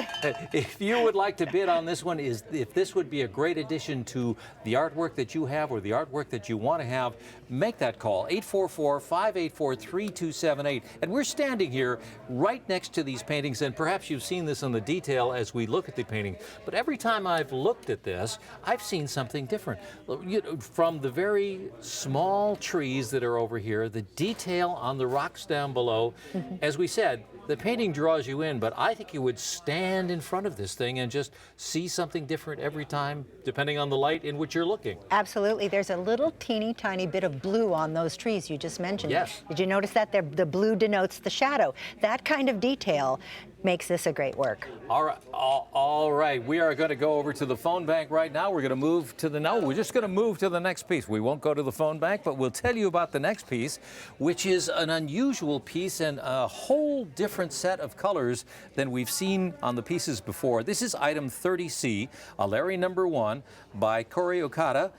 If you would like to bid on this one, if this would be a great addition to the artwork that you have or the artwork that you want to have, make that call, 844-584-3278. And we're standing here right next to these paintings, and perhaps you've seen this in the detail as we look at the painting. But every time I've looked at this, I've seen something different. You know, from the very small trees that are over here, the detail on the rocks down below, as we said, the painting draws you in, but I think you would stand in front of this thing and just see something different every time, depending on the light in which you're looking. Absolutely. There's a little teeny tiny bit of blue on those trees you just mentioned. Yes. Did you notice that? The blue denotes the shadow. That kind of detail makes this a great work. All right. We are going to go over to the phone bank right now. We're going to move to we're just going to move to the next piece. We won't go to the phone bank, but we'll tell you about the next piece, which is an unusual piece and a whole different set of colors than we've seen on the pieces before. This is item 30C, a Larry number 1 by Corey Okada.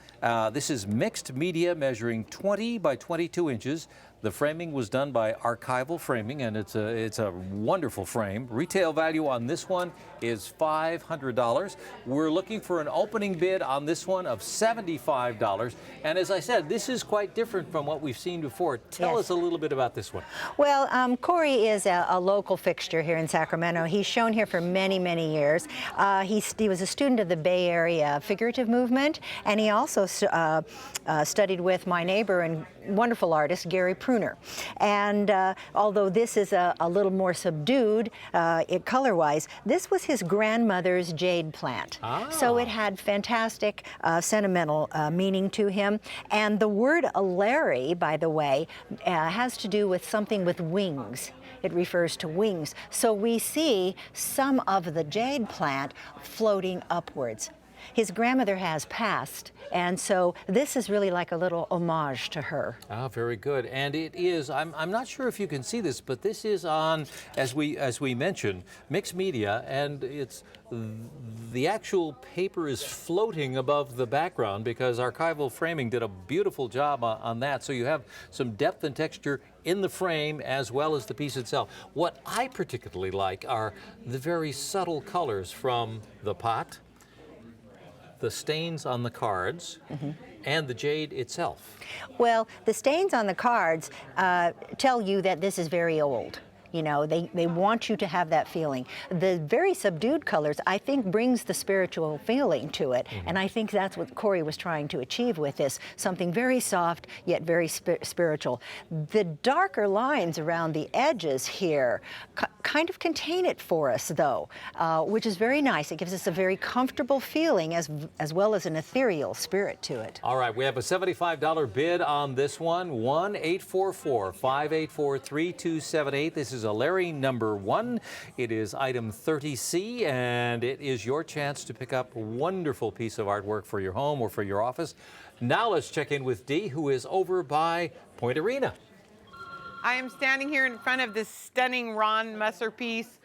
This is mixed media measuring 20 by 22 inches. The framing was done by Archival Framing, and it's a wonderful frame. Retail value on this one is $500. We're looking for an opening bid on this one of $75. And as I said, this is quite different from what we've seen before. Tell us a little bit about this one. Well, Corey is a local fixture here in Sacramento. He's shown here for many, many years. He was a student of the Bay Area figurative movement, and he also studied with my neighbor and wonderful artist, Gary Pruner. And although this is a little more subdued color-wise, this was his grandmother's jade plant. So it had fantastic sentimental meaning to him. And the word Larry, by the way, has to do with something with wings. It refers to wings. So we see some of the jade plant floating upwards. His grandmother has passed, and so this is really like a little homage to her. Ah, very good. And it is, I'm not sure if you can see this, but this is on, as we mentioned, mixed media, and it's the actual paper is floating above the background because Archival Framing did a beautiful job on that. So you have some depth and texture in the frame as well as the piece itself. What I particularly like are the very subtle colors from the pot, the stains on the cards, and the jade itself. Well, the stains on the cards tell you that this is very old. You know, they want you to have that feeling. The very subdued colors, I think, brings the spiritual feeling to it. And I think that's what Corey was trying to achieve with this, something very soft, yet very spiritual. The darker lines around the edges here kind of contain it for us, though, which is very nice. It gives us a very comfortable feeling as well as an ethereal spirit to it. All right, we have a $75 bid on this one, 1-844-584-3278. This is a Larry number 1. It is item 30C, and it is your chance to pick up a wonderful piece of artwork for your home or for your office. Now let's check in with Dee, who is over by Point Arena. I am standing here in front of this stunning Ron Musser piece.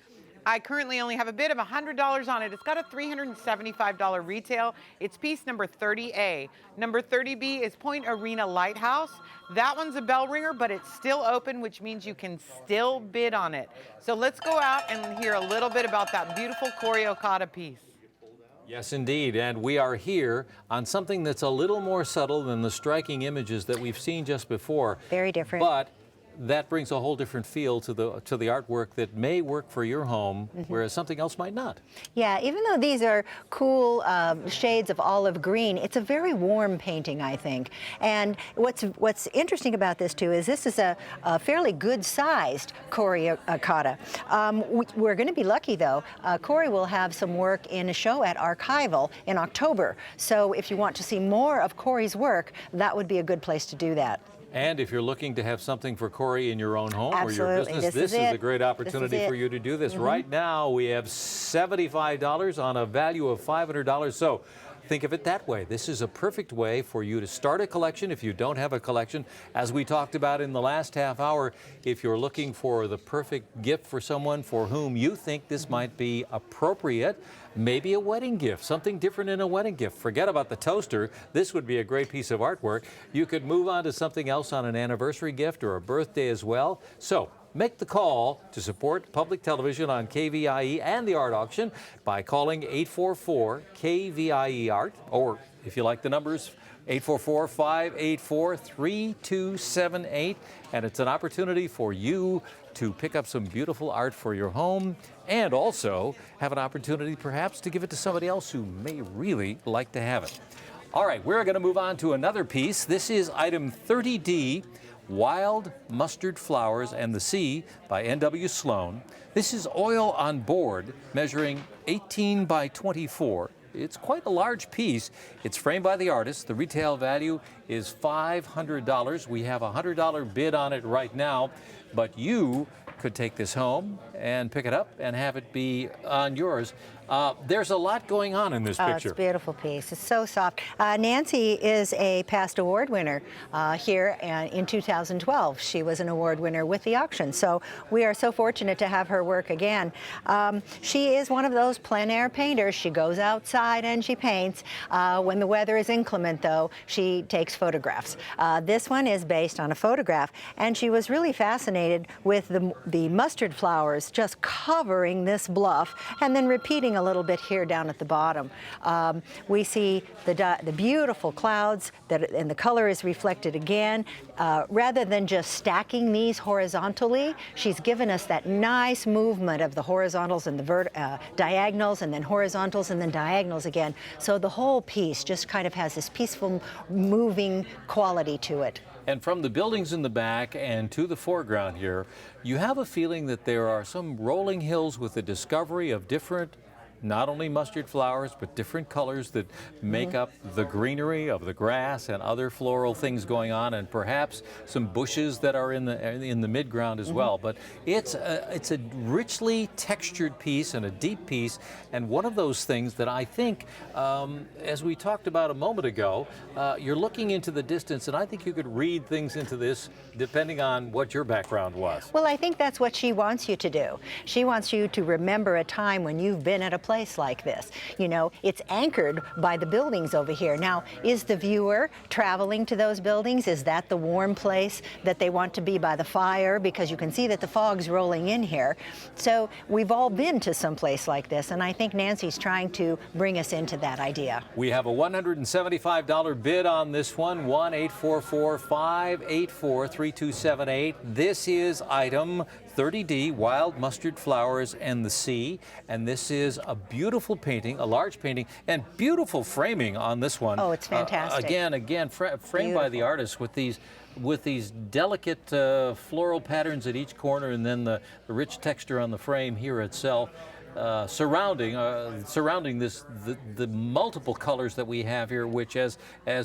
I currently only have a bid of $100 on it. It's got a $375 retail. It's piece number 30A. Number 30B is Point Arena Lighthouse. That one's a bell ringer, but it's still open, which means you can still bid on it. So let's go out and hear a little bit about that beautiful Corey Okada piece. Yes, indeed, and we are here on something that's a little more subtle than the striking images that we've seen just before. Very different. But that brings a whole different feel to the artwork that may work for your home, whereas something else might not. Yeah, even though these are cool shades of olive green, it's a very warm painting, I think. And what's interesting about this too is this is a fairly good-sized Corey Okada. We're going to be lucky though. Corey will have some work in a show at Archival in October. So if you want to see more of Corey's work, that would be a good place to do that. And if you're looking to have something for Corey in your own home or your Absolutely. business, this is a great opportunity for you to do this. Mm-hmm. Right now, we have $75 on a value of $500. So think of it that way. This is a perfect way for you to start a collection if you don't have a collection. As we talked about in the last half hour, if you're looking for the perfect gift for someone for whom you think this might be appropriate, maybe a wedding gift, something different in a wedding gift. Forget about the toaster. This would be a great piece of artwork. You could move on to something else on an anniversary gift or a birthday as well. So make the call to support public television on KVIE and the art auction by calling 844-KVIE-ART, or if you like the numbers, 844-584-3278. And it's an opportunity for you to pick up some beautiful art for your home and also have an opportunity perhaps to give it to somebody else who may really like to have it. All right, we're going to move on to another piece. This is item 30D, Wild Mustard Flowers and the Sea by N.W. Sloan. This is oil on board, measuring 18 by 24. It's quite a large piece. It's framed by the artist. The retail value is $500. We have a $100 bid on it right now, but you could take this home and pick it up and have it be on yours. There's a lot going on in this picture. It's a beautiful piece. It's so soft. Nancy is a past award winner here in 2012. She was an award winner with the auction, so we are so fortunate to have her work again. She is one of those plein air painters. She goes outside and she paints. When the weather is inclement, though, she takes photographs. This one is based on a photograph, and she was really fascinated with the mustard flowers just covering this bluff and then repeating a little bit here down at the bottom. We see the beautiful clouds and the color is reflected again. Rather than just stacking these horizontally, she's given us that nice movement of the horizontals and the diagonals, and then horizontals and then diagonals again. So the whole piece just kind of has this peaceful, moving quality to it. And from the buildings in the back and to the foreground here, you have a feeling that there are some rolling hills with the discovery of different, not only mustard flowers, but different colors that make up the greenery of the grass and other floral things going on, and perhaps some bushes that are in the midground as well. But it's a richly textured piece and a deep piece, and one of those things that I think, as we talked about a moment ago, you're looking into the distance, and I think you could read things into this depending on what your background was. Well, I think that's what she wants you to do. She wants you to remember a time when you've been at a place like this. You know, it's anchored by the buildings over here. Now, is the viewer traveling to those buildings? Is that the warm place that they want to be by the fire? Because you can see that the fog's rolling in here. So we've all been to some place like this, and I think Nancy's trying to bring us into that idea. We have a $175 bid on this one, 1-844-584-3278. This is item 30D, Wild Mustard Flowers and the Sea, and this is a beautiful painting, a large painting, and beautiful framing on this one. Oh, it's fantastic. Framed by the artist with these delicate floral patterns at each corner, and then the rich texture on the frame here itself. Surrounding the multiple colors that we have here, which, as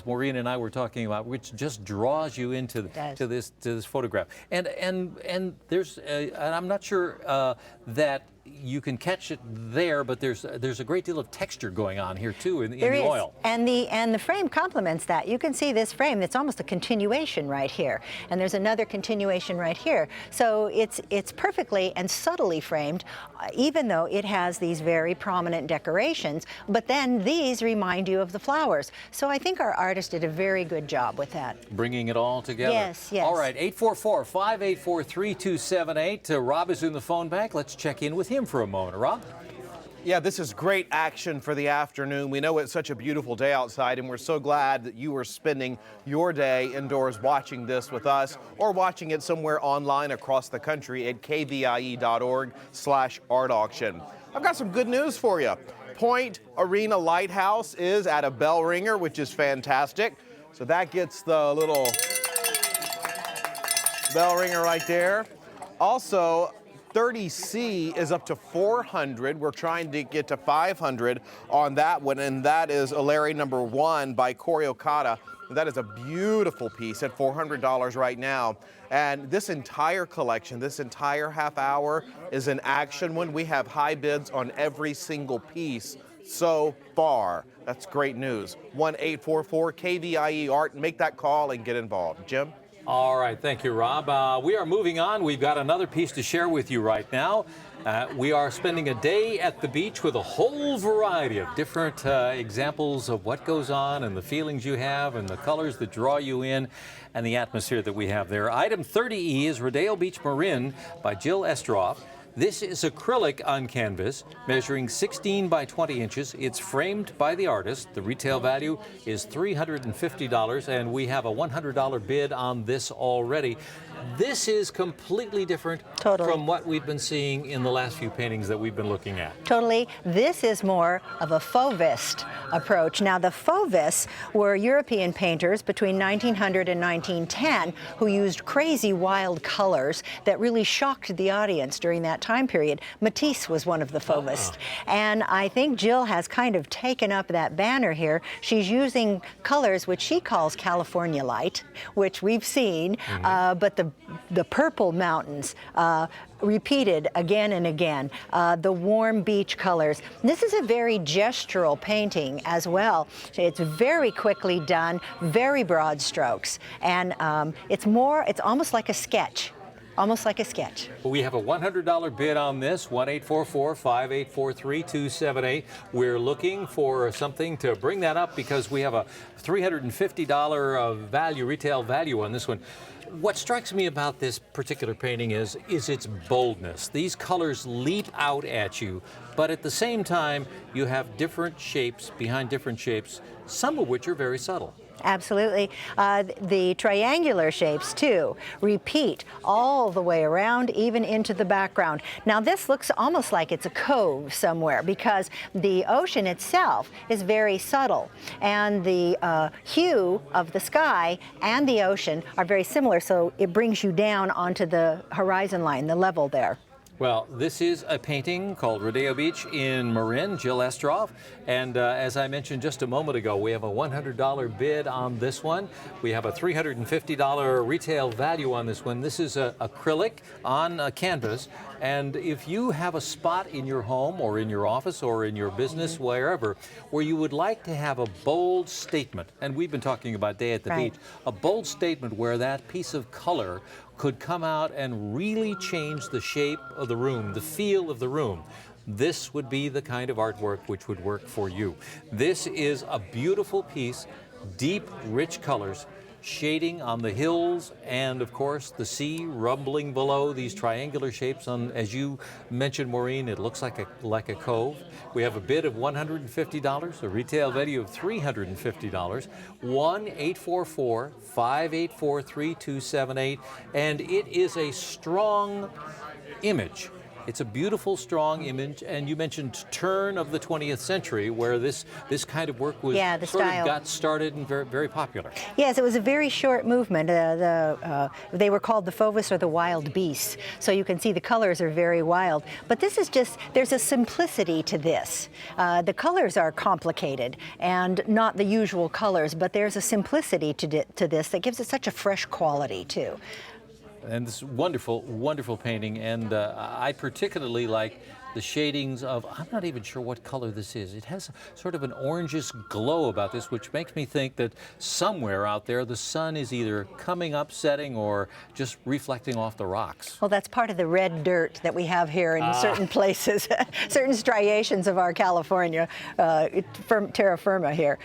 Maureen and I were talking about, which just draws you into this photograph. And there's and I'm not sure that you can catch it there, but there's a great deal of texture going on here too in the oil. And the frame complements that. You can see this frame, it's almost a continuation right here, and there's another continuation right here. So it's perfectly and subtly framed, even though it has these very prominent decorations, but then these remind you of the flowers. So I think our artist did a very good job with that. Bringing it all together. Yes, yes. All right, 844-584-3278. Rob is in the phone bank. Let's check in with him for a moment. Rob? Yeah, this is great action for the afternoon. We know it's such a beautiful day outside, and we're so glad that you are spending your day indoors watching this with us, or watching it somewhere online across the country at kvie.org/art auction. I've got some good news for you. Point Arena Lighthouse is at a bell ringer, which is fantastic. So that gets the little bell ringer right there. Also, 30C is up to 400. We're trying to get to 500 on that one, and that is Larry number 1 by Corey Okada. That is a beautiful piece at $400 right now. And this entire collection, this entire half hour is an action one. We have high bids on every single piece so far. That's great news. 1-844-KVIE-ART. Make that call and get involved. Jim? All right, thank you, Rob. We are moving on. We've got another piece to share with you right now. We are spending a day at the beach with a whole variety of different examples of what goes on and the feelings you have and the colors that draw you in and the atmosphere that we have there. Item 30E is Rodeo Beach Marin by Jill Estroff. This is acrylic on canvas, measuring 16 by 20 inches. It's framed by the artist. The retail value is $350, and we have a $100 bid on this already. This is completely different from what we've been seeing in the last few paintings that we've been looking at. Totally. This is more of a Fauvist approach. Now, the Fauvists were European painters between 1900 and 1910 who used crazy wild colors that really shocked the audience during that time period. Matisse was one of the Fauvists. And I think Jill has kind of taken up that banner here. She's using colors which she calls California light, which we've seen, but the purple mountains repeated again and again, the warm beach colors. This is a very gestural painting as well. It's very quickly done, very broad strokes, and it's almost like a sketch. Almost like a sketch. We have a $100 bid on this, 1-844-584-3278. We're looking for something to bring that up because we have a $350 retail value on this one. What strikes me about this particular painting is its boldness. These colors leap out at you, but at the same time, you have different shapes behind different shapes, some of which are very subtle. Absolutely. The triangular shapes, too, repeat all the way around, even into the background. Now, this looks almost like it's a cove somewhere because the ocean itself is very subtle, and the hue of the sky and the ocean are very similar, so it brings you down onto the horizon line, the level there. Well, this is a painting called Rodeo Beach in Marin, Jill Estroff. And as I mentioned just a moment ago, we have a $100 bid on this one. We have a $350 retail value on this one. This is acrylic on canvas. And if you have a spot in your home or in your office or in your business, wherever, where you would like to have a bold statement, and we've been talking about Day at the Beach, a bold statement where that piece of color could come out and really change the shape of the room, the feel of the room. This would be the kind of artwork which would work for you. This is a beautiful piece, deep, rich colors, shading on the hills and, of course, the sea rumbling below, these triangular shapes. As you mentioned, Maureen, it looks like a cove. We have a bid of $150, a retail value of $350, 1-844-584-3278, and it is a strong image. It's a beautiful, strong image, and you mentioned turn of the 20th century, where this kind of work was got started and very, very popular. Yes, it was a very short movement. They were called the Fauvists or the wild beasts, so you can see the colors are very wild. But this is just, there's a simplicity to this. The colors are complicated and not the usual colors, but there's a simplicity to this that gives it such a fresh quality, too. And this wonderful, wonderful painting, and I particularly like the shadings of, I'm not even sure what color this is. It has sort of an orangish glow about this, which makes me think that somewhere out there the sun is either coming up, setting, or just reflecting off the rocks. Well, that's part of the red dirt that we have here in certain places, certain striations of our California terra firma here.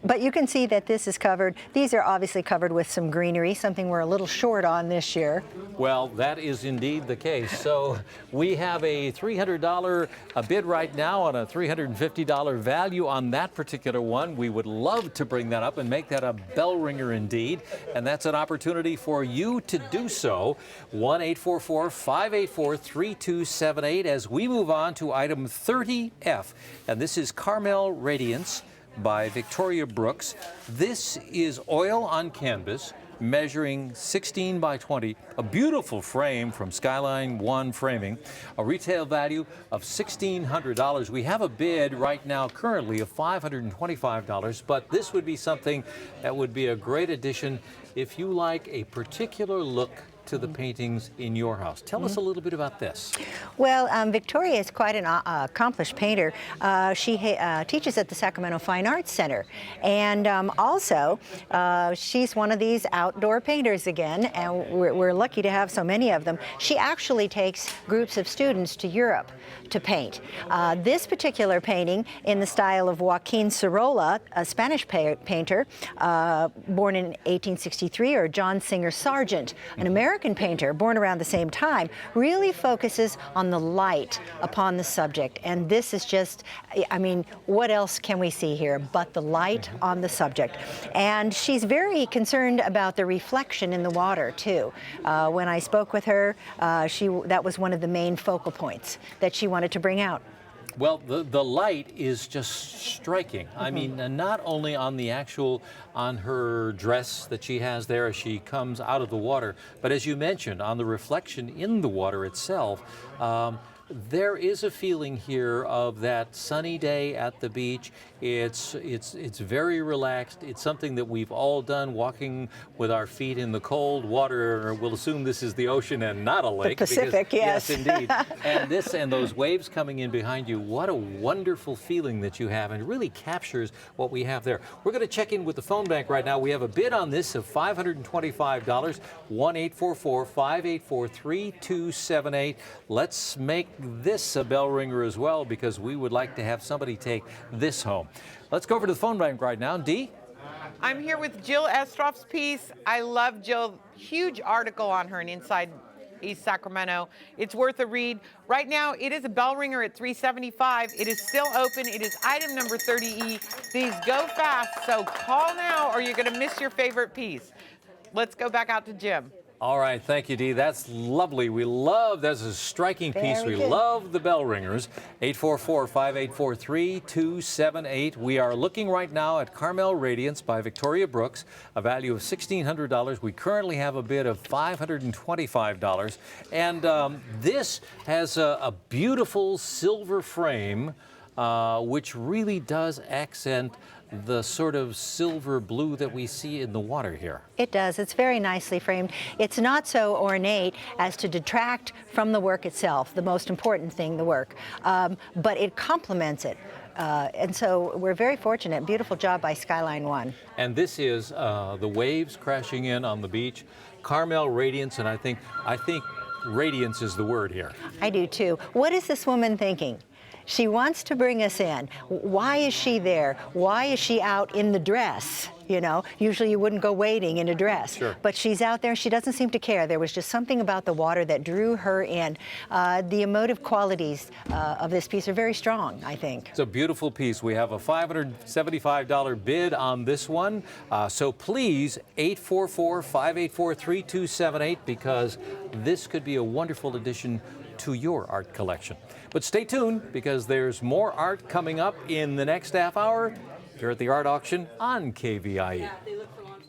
But you can see that this is covered. These are obviously covered with some greenery, something we're a little short on this year. Well, that is indeed the case. So we have a $300 bid right now on a $350 value on that particular one. We would love to bring that up and make that a bell ringer indeed. And that's an opportunity for you to do so. 1-844-584-3278 as we move on to item 30F. And this is Carmel Radiance by Victoria Brooks. This is oil on canvas, measuring 16 by 20, a beautiful frame from Skyline One Framing, a retail value of $1,600. We have a bid right now currently of $525, but this would be something that would be a great addition if you like a particular look to the paintings in your house. Tell us a little bit about this. Well, Victoria is quite an accomplished painter. She teaches at the Sacramento Fine Arts Center. And also, she's one of these outdoor painters again, and we're lucky to have so many of them. She actually takes groups of students to Europe to paint. This particular painting, in the style of Joaquin Sorolla, a Spanish painter, born in 1863, or John Singer Sargent, an American American painter, born around the same time, really focuses on the light upon the subject. And this is just, I mean, what else can we see here but the light on the subject? And she's very concerned about the reflection in the water, too. When I spoke with her, that was one of the main focal points that she wanted to bring out. Well, the light is just striking. I mean, not only on on her dress that she has there as she comes out of the water, but as you mentioned, on the reflection in the water itself. There is a feeling here of that sunny day at the beach. It's very relaxed. It's something that we've all done, walking with our feet in the cold water. We'll assume this is the ocean and not a lake. The Pacific, because, yes. Yes, indeed. And those waves coming in behind you, what a wonderful feeling that you have, and it really captures what we have there. We're going to check in with the phone bank right now. We have a bid on this of $525, 1-844-584-3278. Let's make this a bell ringer as well, because we would like to have somebody take this home. Let's go over to the phone bank right now. Dee? I'm here with Jill Estroff's piece. I love Jill. Huge article on her in Inside East Sacramento. It's worth a read. Right now, it is a bell ringer at $375. It is still open. It is item number 30E. These go fast, so call now or you're going to miss your favorite piece. Let's go back out to Jim. All right, thank you, Dee. That's lovely. That's a striking piece. We love the bell ringers. 844-584-3278. We are looking right now at Carmel Radiance by Victoria Brooks, a value of $1,600. We currently have a bid of $525. And this has a beautiful silver frame, which really does accent the sort of silver blue that we see in the water here. It does. It's very nicely framed. It's not so ornate as to detract from the work itself, the most important thing, the work, but it complements it. And so we're very fortunate. Beautiful job by Skyline One. And this is the waves crashing in on the beach, Carmel Radiance, and I think radiance is the word here. I do too. What is this woman thinking? She wants to bring us in. Why is she there? Why is she out in the dress? You know, usually you wouldn't go wading in a dress. Sure. But she's out there. She doesn't seem to care. There was just something about the water that drew her in. The emotive qualities of this piece are very strong, I think. It's a beautiful piece. We have a $575 bid on this one. So please, 844-584-3278, because this could be a wonderful addition to your art collection. But stay tuned, because there's more art coming up in the next half hour here at the art auction on KVIE.